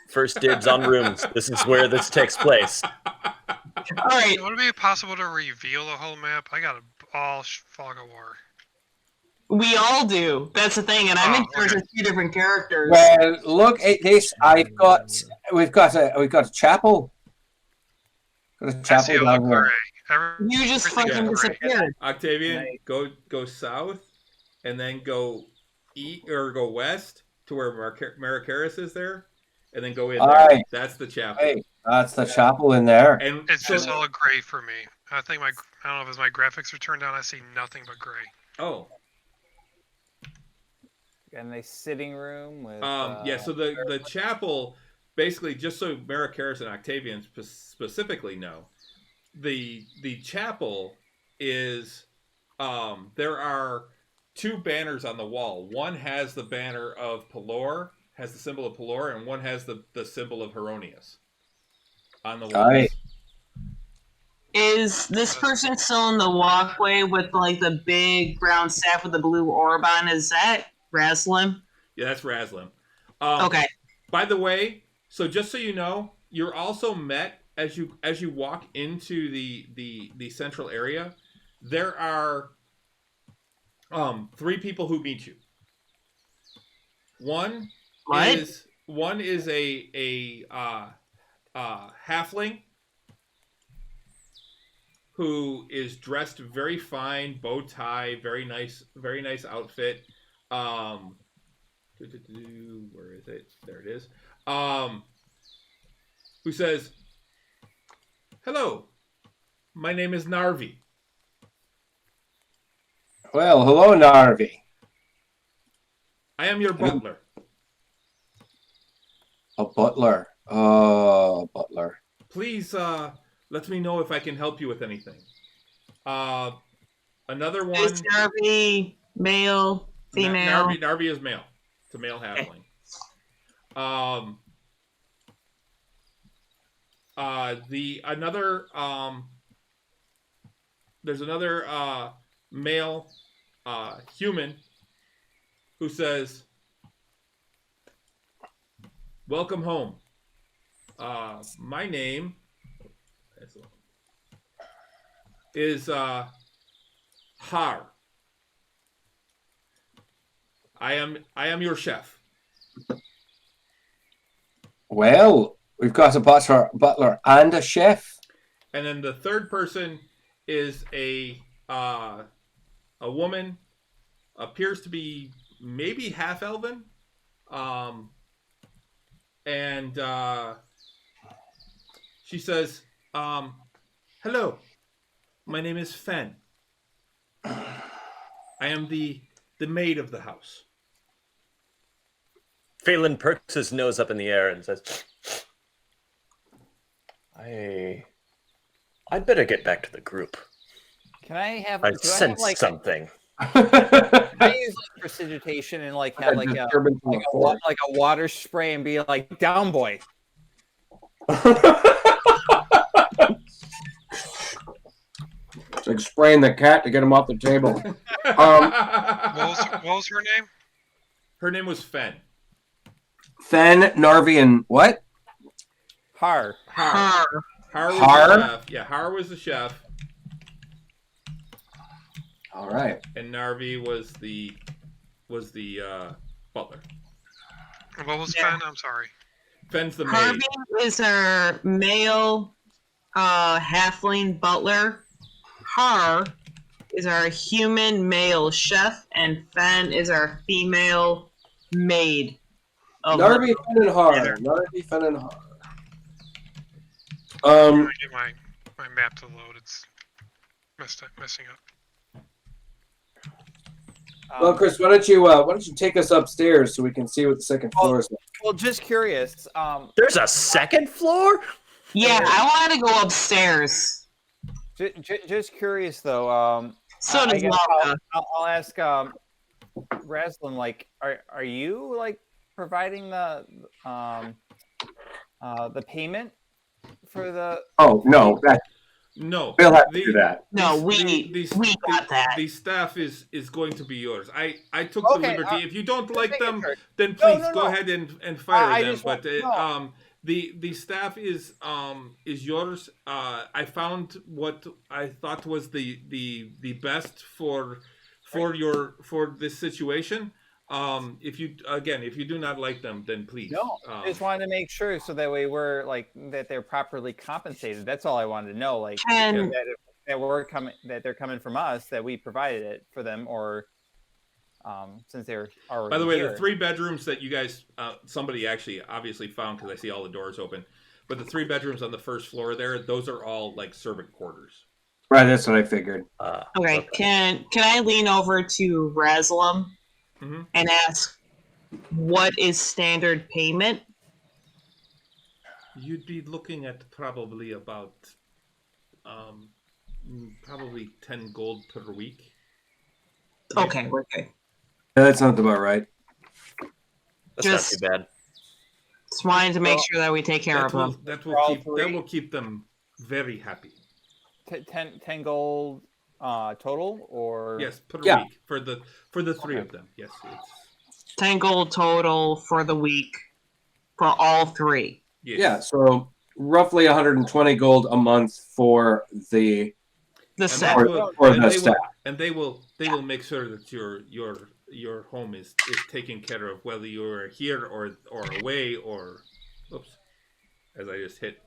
first dibs on rooms. This is where this takes place. All right. Would it be possible to reveal the whole map? I got all fog of war. We all do. That's the thing, and I'm in charge okay. of 2 different characters. Well, look at this. We've got a chapel. Got a I see chapel it down look here. gray. You just Everything fucking is gray. disappeared. Octavian, Right. go south, and then go go west to where Marikaris is there, and then go in there. Aye. That's the chapel. Hey, that's the chapel in there. And It's so, just all gray for me. I don't know if it's my graphics are turned down. I see nothing but gray. oh, Got a nice sitting room with. yeah. So the chapel, basically, just so Marikaris and Octavian specifically know, the chapel is there are 2 banners on the wall. One has the banner of Pelor, has the symbol of Pelor, and one has the symbol of Heronius on the walls. Aye. Is this person still in the walkway with like the big brown staff with the blue orb on? Is that Raslim? Yeah, that's Raslim. Okay. By the way, so just so you know, you're also met as you walk into the central area. There are 3 people who meet you. One What? is a halfling who is dressed very fine, bow tie, very nice outfit. Where is it? There it is. Who says, "Hello, my name is Narvi. Well, hello, Narvi. I am your butler. A butler. Oh, butler. Please let me know if I can help you with anything." Another one. Is Narvi male, female? Narvi is male. It's a male halfling. There's another male human who says, "Welcome home. My name is Har. I am your chef." Well, we've got a butler and a chef. And then the third person is a woman, appears to be maybe half elven, and she says, "Hello, my name is Fen. I am the maid of the house." Phelan perks his nose up in the air and says, I'd better get back to the group. Can I have? I sense something. Can I use like precipitation and like have like a water spray and be like, "Down, boy." It's like spraying the cat to get him off the table. What was her name? Her name was Fen. Fen, Narvi, and what? Har. Har was Har? the chef. Yeah, Har was the chef, All right. and Narvi was the butler. What was Yeah. Fen? I'm sorry. Fen's the maid. Harvey is our male halfling butler. Har is our human male chef, and Fen is our female maid. Narvi, Fen, and Har. Narvi, Fen, and Har. I'm trying to get my map to load. It's messing up. Well, Chris, why don't you take us upstairs so we can see what the second floor is like? Well, just curious. There's a second floor? Yeah, I want to go upstairs. Just curious though. So I does guess Malka. I'll ask Raslin, like, are you like providing the payment for the? Oh no, No, Bill had to do that. No, we got that. The staff is going to be yours. I took Okay, the liberty. If you don't like making them, sure. then No, please no, go no. ahead and fire I them. just But want- the staff is yours. I found what I thought was the best for this situation. If you do not like them, then please. No, I just wanted to make sure so that way we're like that they're properly compensated. That's all I wanted to know. Like Can that they're coming from us, that we provided it for them, or since they're already. By the way, here. the 3 bedrooms that you guys, somebody actually obviously found because I see all the doors open, but the 3 bedrooms on the first floor there, those are all like servant quarters. Right, that's what I figured. okay. Can I lean over to Raslam Mhm. and ask what is standard payment? You'd be looking at probably about, probably 10 gold per week. Okay, we're good. Yeah, that sounds about right. That's Just- not too bad. Just wanted to make sure that we take care of them. That For all will three? keep them very happy. 10 gold total, or Yes, per Yeah. week for the three of them. Yes, it's 10 gold total for the week for all three. yes. Yeah, so roughly 120 gold a month for the The And set. that or, will, or and the they staff. will, and they will make sure that your home is taken care of, whether you're here or away or, oops, as I just hit.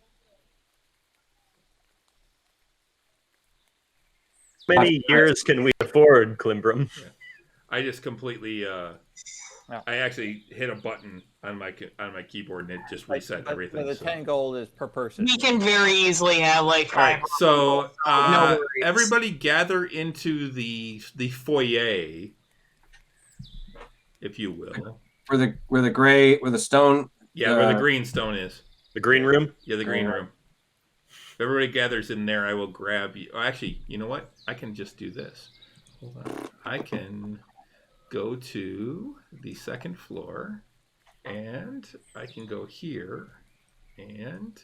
How many years can we afford, Klimbrum? I just completely. I actually hit a button on my keyboard and it just reset everything. But the so. 10 gold is per person. We can very easily have like All right, 5. so no worries. everybody gather into the foyer, if you will. Where the stone. Yeah, where the green stone is. The green room? Yeah, the green room. If everybody gathers in there, I will grab you. Oh, actually, you know what? I can just do this. Hold on. I can go to the second floor, and I can go here, and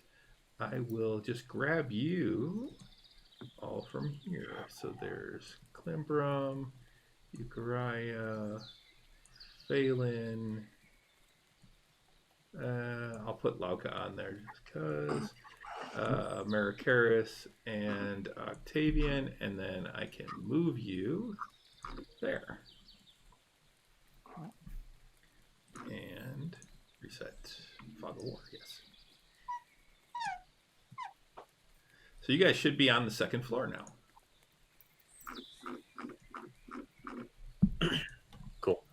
I will just grab you all from here. So there's Klimbrum, Euchariah, Phelan. I'll put Lauka on there just because. Maricaris and Octavian, and then I can move you there. And reset Fog of War, yes. So you guys should be on the second floor now. Cool.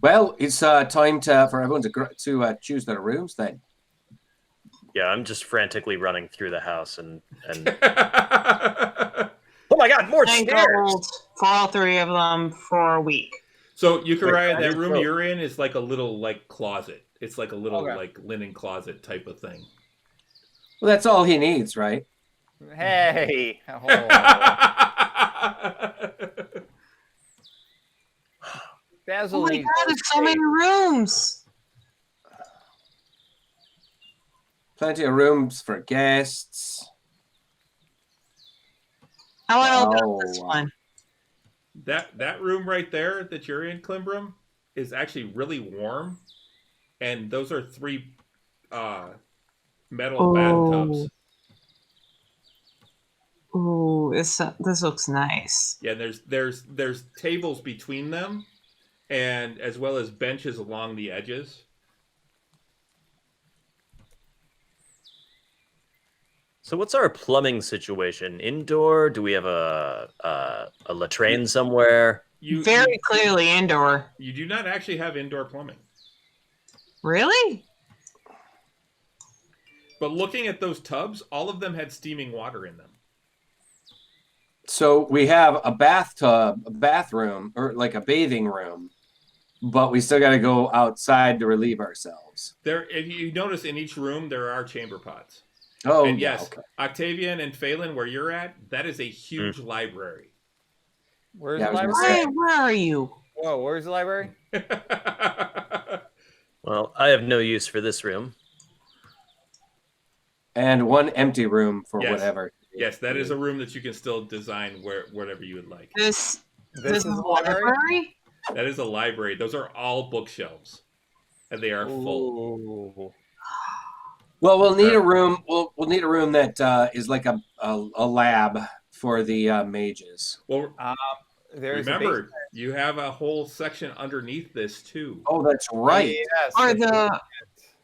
Well, it's time for everyone to choose their rooms then. Yeah, I'm just frantically running through the house and oh my god, more 10 stairs! gold for all three of them for a week. So Euchariah, that Wait, room so- you're in is like a little closet. It's like a little Okay. like linen closet type of thing. Well, that's all he needs, right? Hey! Oh. Basil Oh my needs god, more there's so many space. rooms. Plenty of rooms for guests. I want to open up this Oh. one. That room right there that you're in, Klimbrum, is actually really warm, and those are 3 metal bathtubs. Ooh, this looks nice. Yeah, there's tables between them, and as well as benches along the edges. So what's our plumbing situation? Indoor? Do we have a latrine somewhere? Very clearly indoor. You do not actually have indoor plumbing. Really? But looking at those tubs, all of them had steaming water in them. So we have a bathtub, a bathroom, or like a bathing room, but we still got to go outside to relieve ourselves. There, if you notice, in each room there are chamber pots. Oh, and yeah, yes, okay. Octavian and Phelan, where you're at, that is a huge library. Where's Yeah, the I was library? Where are you? Whoa, where's the library? Well, I have no use for this room. And one empty room for Yes. whatever. Yes, that is a room that you can still design whatever you would like. This This is is a the library? library? That is a library. Those are all bookshelves, and they are full. Ooh. Well, we'll need a room. We'll need a room that is like a lab for the mages. Well, There's a remember, you have a whole section underneath this too. Oh, that's basement. right. Yes,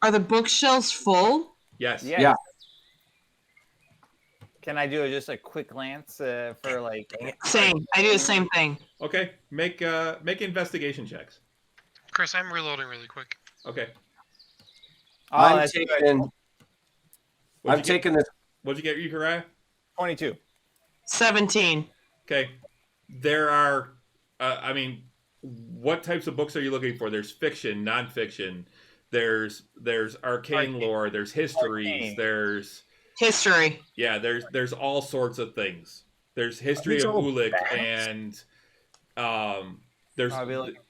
Are the bookshelves full? Yes. yes. Yeah. Can I do just a quick glance for like? Same. I do the same thing. Okay. Make investigation checks. Chris, I'm reloading really quick. Okay. Oh, I'm that's good. taking this. What'd you get, Euchariah? 22. 17. Okay. There are, what types of books are you looking for? There's fiction, nonfiction. There's arcane lore. There's histories. Arcane. There's History. there's all sorts of things. There's history these of all Ulick bad? and there's Probably like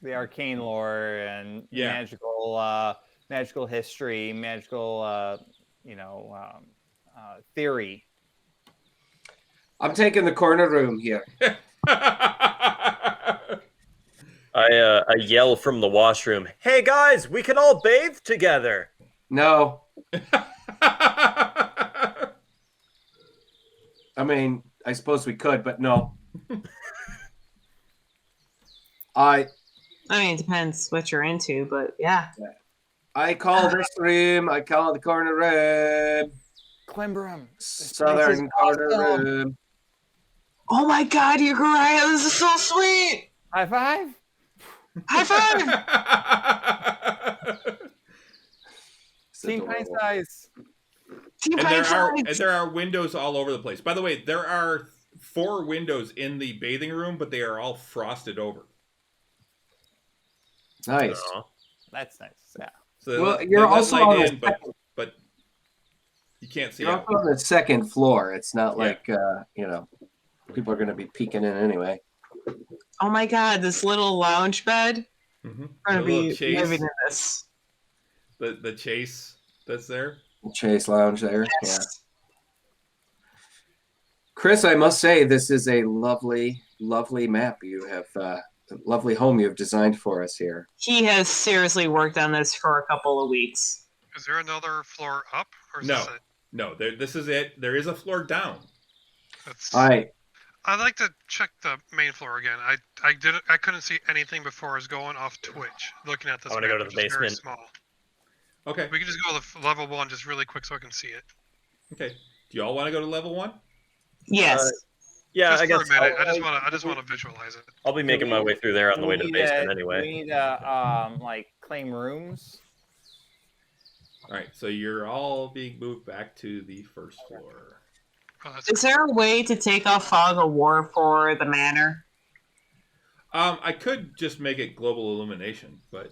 the arcane lore and Yeah. magical magical history, magical, theory. I'm taking the corner room here. I yell from the washroom, "Hey guys, we can all bathe together." No, I mean, I suppose we could, but no. I mean, it depends what you're into, but yeah. call this room. I call the corner room. Climbrum. Southern corner room. Oh my God, you're right. This is so sweet. High five. High five. Team pint size. Team And pint size. there are windows all over the place. By the way, there are 4 windows in the bathing room, but they are all frosted over. Nice. Aw. That's nice. Yeah. So Well, they you're let also light on in, but you can't see You're out. also on the second floor. It's not Yeah. like people are going to be peeking in anyway. Oh my God, this little lounge bed. Mm-hmm. I'm gonna be chase, living in this. the chase that's there. Chase lounge there. Yes. Yeah. Chris, I must say this is a lovely, lovely map you have. Lovely home you've designed for us here. He has seriously worked on this for a couple of weeks. Is there another floor up, or is No. this it? No, this is it. There is a floor down. All right. I'd like to check the main floor again. I couldn't see anything before I was going off Twitch, looking at this. I wanna map, go to the which is very basement. small. Okay. We can just go to the level 1 just really quick so I can see it. Okay. Do y'all want to go to level 1? Yes. Yeah, Just I guess for a minute. I'll, I just want to visualize it. I'll be making my way through there on the way to the basement anyway. We need to claim rooms. All right. So you're all being moved back to the first floor. Oh, that's Is there a way to take off fog of war for the manor? I could just make it global illumination, but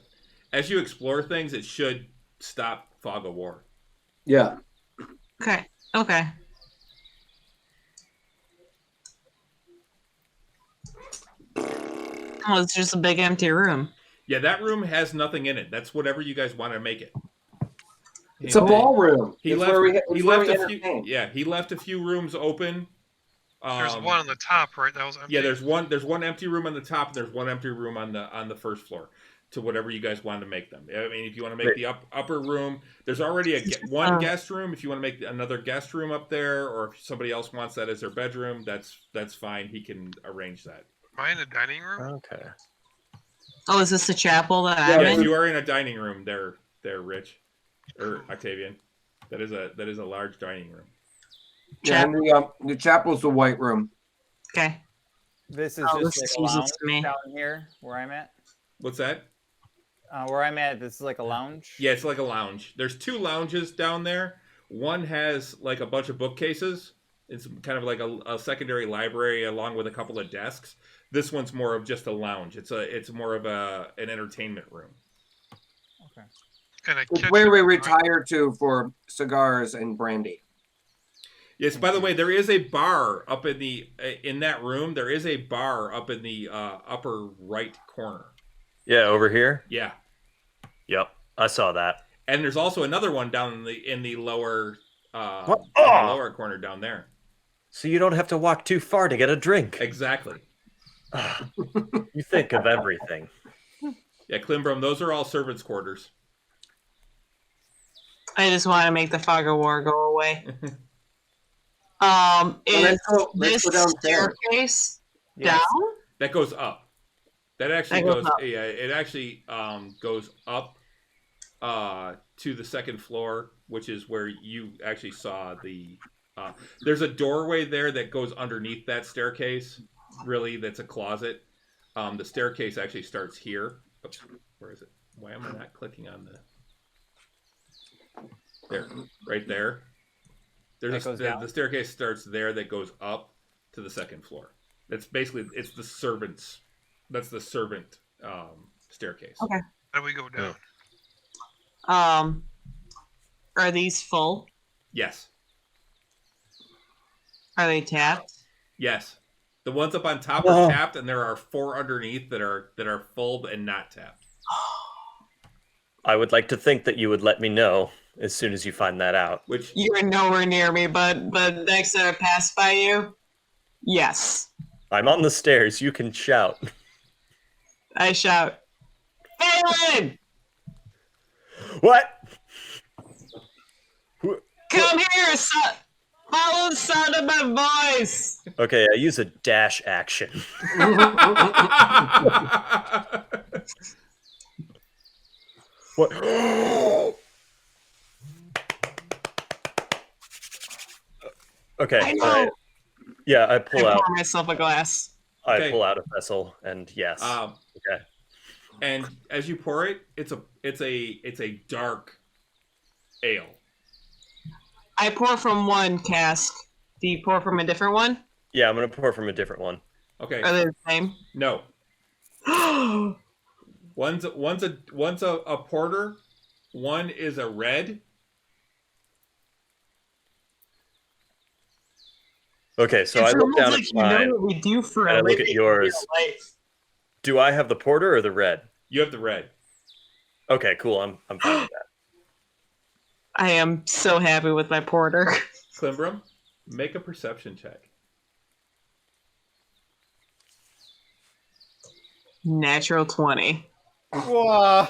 as you explore things, it should stop fog of war. Yeah. Okay. Okay. Oh, it's just a big empty room. Yeah, that room has nothing in it. That's whatever you guys want to make it. It's a ballroom. He It's left. where we entertain. He left a few rooms open. There's one on the top, right? That was empty. Yeah, there's one empty room on the top, and there's one empty room on the first floor. To whatever you guys want to make them. I mean, if you want to make the upper room, there's already one guest room. If you want to make another guest room up there, or if somebody else wants that as their bedroom, that's fine. He can arrange that. Am I in the dining room? Okay. Oh, is this the chapel that I'm Yes, in? you are in a dining room. There, Rich, or Octavian. That is a large dining room. Yeah, and the chapel's the white room. Okay. This is this just is like a easy lounge to me. down here where I'm at. What's that? Where I'm at, this is like a lounge. Yeah, it's like a lounge. There's 2 lounges down there. One has like a bunch of bookcases. It's kind of like a secondary library along with a couple of desks. This one's more of just a lounge. It's more of an entertainment room. Okay. And a It's kitchen, where we right? retire to for cigars and brandy. Yes. By the way, there is a bar up in that room. There is a bar up in the upper right corner. Yeah, over here. Yeah. Yep, I saw that. And there's also another one down in the lower What? in the lower corner down there. So you don't have to walk too far to get a drink. Exactly. You think of everything. Yeah, Klimbrum, those are all servants' quarters. I just want to make the fog of war go away. Is let's this go downstairs. staircase Yes. down? That goes up. That actually That goes goes. up. Yeah, it actually goes up to the second floor, which is where you actually saw the. There's a doorway there that goes underneath that staircase. Really, that's a closet. The staircase actually starts here. Oops, where is it? Why am I not clicking on the? There, right there. That goes down? The staircase starts there. That goes up to the second floor. That's basically it's the servants. That's the servant staircase. Okay. And we go down. Are these full? Yes. Are they tapped? Yes. The ones up on top Whoa. are tapped, and there are 4 underneath that are full and not tapped. I would like to think that you would let me know as soon as you find that out. Which You're nowhere near me, but next time I pass by you, yes. I'm on the stairs. You can shout. I shout, Phelan! What? Come here, son! Follow the sound of my voice! Okay, I use a dash action. What? Okay. I know. Yeah, I I pull out. pour myself a glass. I Okay. pull out a vessel, and yes. Okay. And as you pour it, it's a dark ale. I pour from one cask. Do you pour from a different one? Yeah, I'm gonna pour from a different one. Okay. Are they the same? No. One's a porter. One is a red. Okay, so I look down at mine. You know what we do for and a I look at living in yours. real life. Do I have the porter or the red? You have the red. Okay, cool. I'm fine with that. I am so happy with my porter. Klimbrum, make a perception check. Natural 20. Whoa.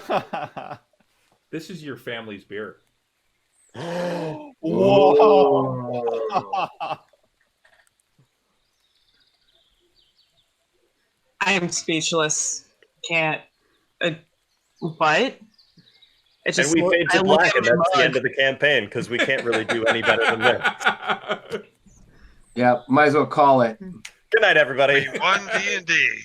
This is your family's beer. Whoa. I am speechless. Can't. What? It's And we fade to I look black, at and my that's the mug. end of the campaign because we can't really do any better than this. Yeah, might as well call it. Good night, everybody. We won D&D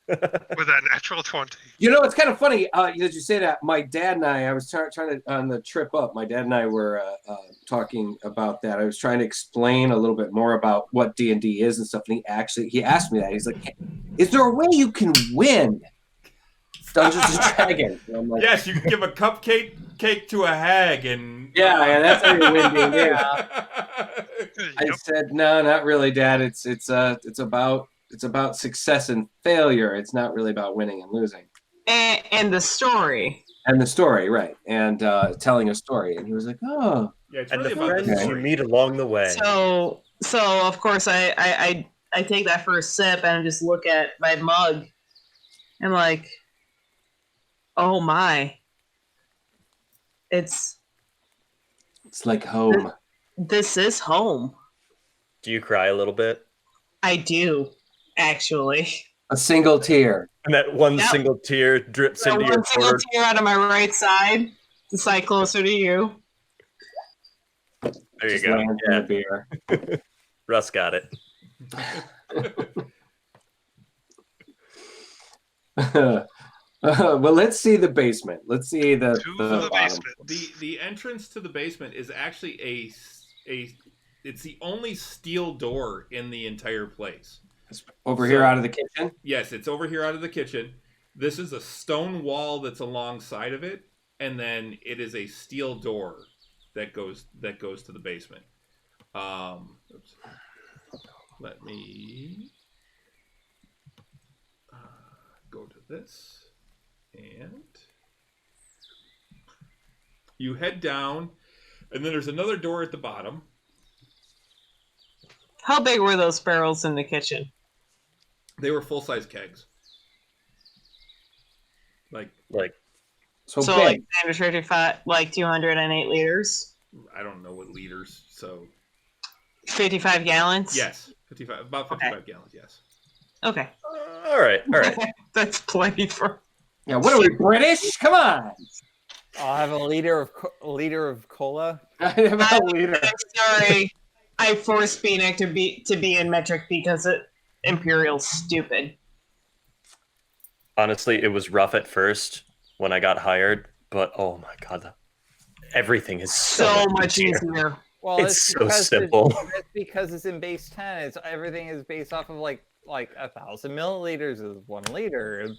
with that natural 20. You know, it's kind of funny that you say that. My dad and I was trying to, on the trip up, my dad and I were talking about that. I was trying to explain a little bit more about what D&D is and stuff. And he asked me that. He's like, is there a way you can win Dungeons and Dragons? And I'm like, Yes, you can give a cake to a hag, and yeah, that's how you win D&D. I Yep. said, no, not really, Dad. It's about success and failure. It's not really about winning and losing. And the story. And the story, right? And telling a story. And he was like, oh, Yeah, it's And really the about the friends you story. meet along the way. So of course I take that first sip and just look at my mug and like, oh my. it's like home. This is home. Do you cry a little bit? I do, actually. A single tear. And that one Yep. single tear drips So into your one single sword. tear out of my right side to side closer to you. There you Just go. lands in Yeah, the beer. Russ got it. Well, let's see the basement. Let's see the To the bottom. basement. The entrance to the basement is actually it's the only steel door in the entire place. Over here out of the kitchen. Yes, it's over here out of the kitchen. This is a stone wall that's alongside of it, and then it is a steel door that goes to the basement. Oops. Let me go to this, and you head down, and then there's another door at the bottom. How big were those barrels in the kitchen? They were full-size kegs. Like, So So big. like standard 55, like 208 liters, I don't know what liters, so 55 gallons. yes, 55, about 55 gallons, yes. Okay. All right. That's plenty for. Yeah, what are we, British? Come on. I'll have a liter of cola. I have a liter. I'm sorry. I forced Phoenix to be in metric because Imperial's stupid. Honestly, it was rough at first when I got hired, but oh my god, everything is So much easier. Well, It's so because simple. It's because it's in base 10. It's everything is based off of like 1,000 milliliters is 1 liter.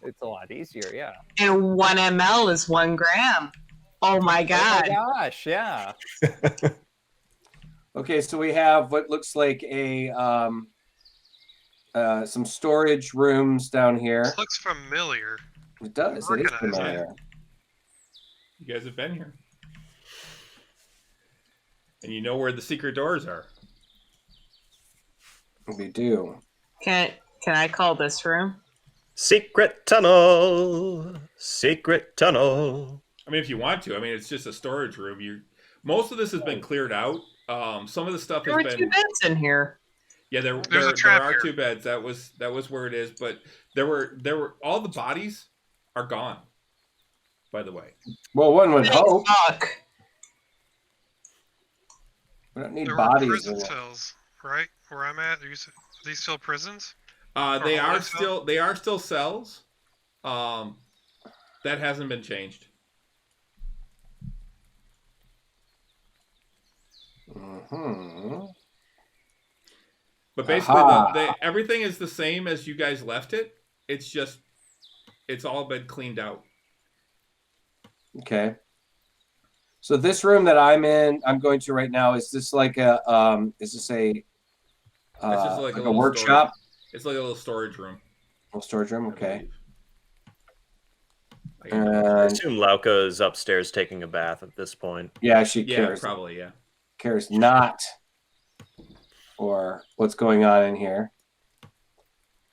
It's a lot easier, yeah. And 1 ml is 1 gram. Oh my god. Oh my gosh, yeah. Okay, so we have what looks like some storage rooms down here. This looks familiar. It does. It is Organized. familiar. You guys have been here. And you know where the secret doors are. We do. Can I call this room? Secret tunnel. Secret tunnel. I mean, if you want to. I mean, it's just a storage room. Most of this has been cleared out. Some of the stuff There has were been. 2 beds in here. Yeah, there a trap are here. 2 beds. That was where it is. But there were all the bodies are gone. By the way. Well, one would hope. Fuck. We don't need There were bodies. prison in it. cells, right? Where I'm at. Are these still prisons? They Or are holding still cells. That hasn't been changed. Mm-hmm. But basically, everything is the same as you guys left it. It's all been cleaned out. Okay. So this room that I'm going to right now, is this like a is this a It's just like a little workshop? storage. It's like a little storage room. Little storage room, I okay. believe. I And assume Lauka is upstairs taking a bath at this point. yeah, she Yeah, cares probably, yeah. cares not for what's going on in here.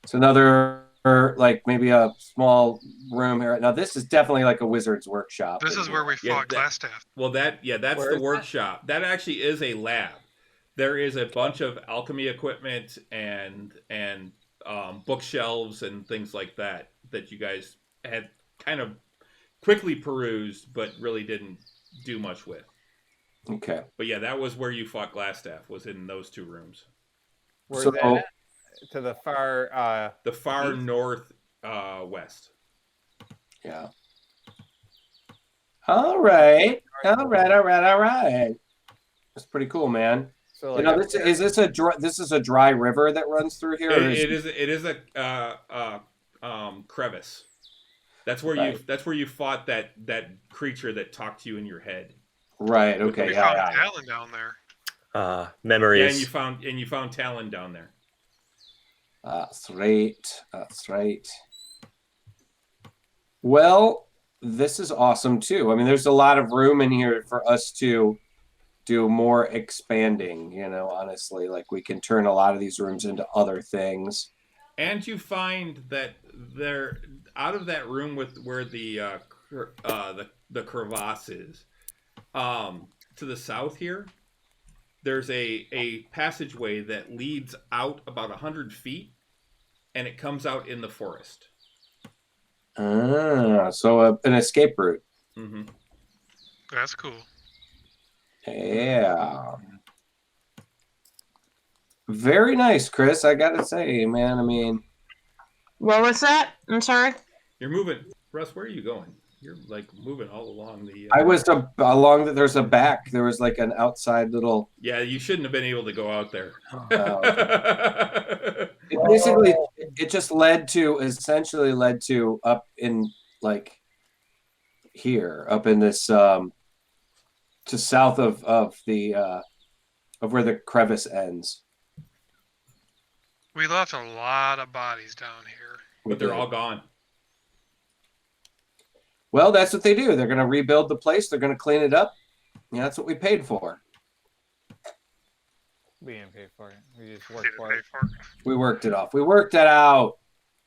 It's another like maybe a small room here. Now this is definitely like a wizard's workshop. This in is here. where we Yeah, fought Glassstaff. Well, that's Where the is that? workshop. That actually is a lab. There is a bunch of alchemy equipment and bookshelves and things like that you guys had kind of quickly perused, but really didn't do much with. Okay. But yeah, that was where you fought Glassstaff, was in those 2 rooms. Where's So- that at? To the far. The far East? north west. Yeah. All right. That's pretty cool, man. So You like know, up there. this is a dry river that runs through here. or It is a crevice. That's where you fought that creature that talked to you in your head. Right. Okay. We Yeah. found Talon down there. Memories. Yeah, and you found Talon down there. That's right. That's right. Well, this is awesome too. I mean, there's a lot of room in here for us to do more expanding, you know, honestly. Like we can turn a lot of these rooms into other things. And you find that there, out of that room with where the crevasse is, to the south here, there's a passageway that leads out about 100 feet, and it comes out in the forest. So an escape route. Mm-hmm. That's cool. Yeah. Very nice, Chris. I gotta say, man. I mean, What was that? I'm sorry. You're moving, Russ. Where are you going? You're like moving all along the. I was along that. There's a back. There was like an outside little. Yeah, you shouldn't have been able to go out there. It basically, it just essentially led to up in like here, up in this to south of the of where the crevice ends. We left a lot of bodies down here. But they're all gone. Well, that's what they do. They're going to rebuild the place. They're going to clean it up. Yeah, that's what we paid for. We didn't pay for it. We just worked Didn't for pay it. for it. We worked it off. We worked it out.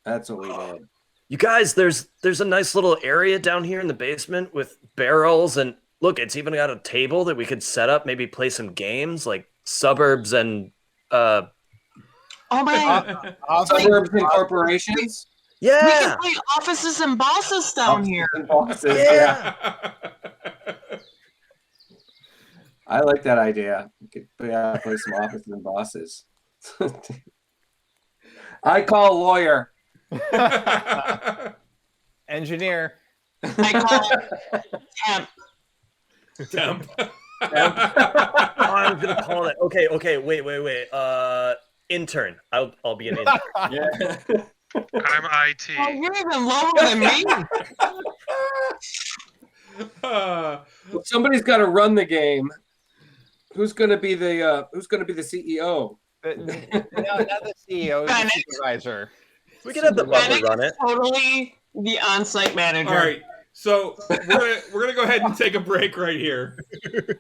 That's what we did. You guys, there's a nice little area down here in the basement with barrels, and look, it's even got a table that we could set up, maybe play some games like suburbs and Oh my! Suburbs and corporations. We yeah. can play offices and bosses down here. And bosses, Yeah. I like that idea. We could play some offices and bosses. I call a lawyer. Engineer. I call it temp. Temp. Oh, I'm gonna call it. Okay. Wait. Intern. I'll be an intern. Yeah. I'm IT. Oh, you're even lower than me. Somebody's got to run the game. Who's going to be the CEO? No, not the CEO, the supervisor. We could have the butler Phoenix run is it. totally the on-site manager. All right. So we're gonna go ahead and take a break right here.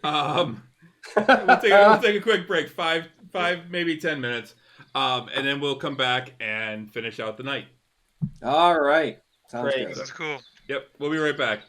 We'll take a quick break, five maybe 10 minutes, and then we'll come back and finish out the night. All right. Sounds Great. good. This is cool. Yep, we'll be right back.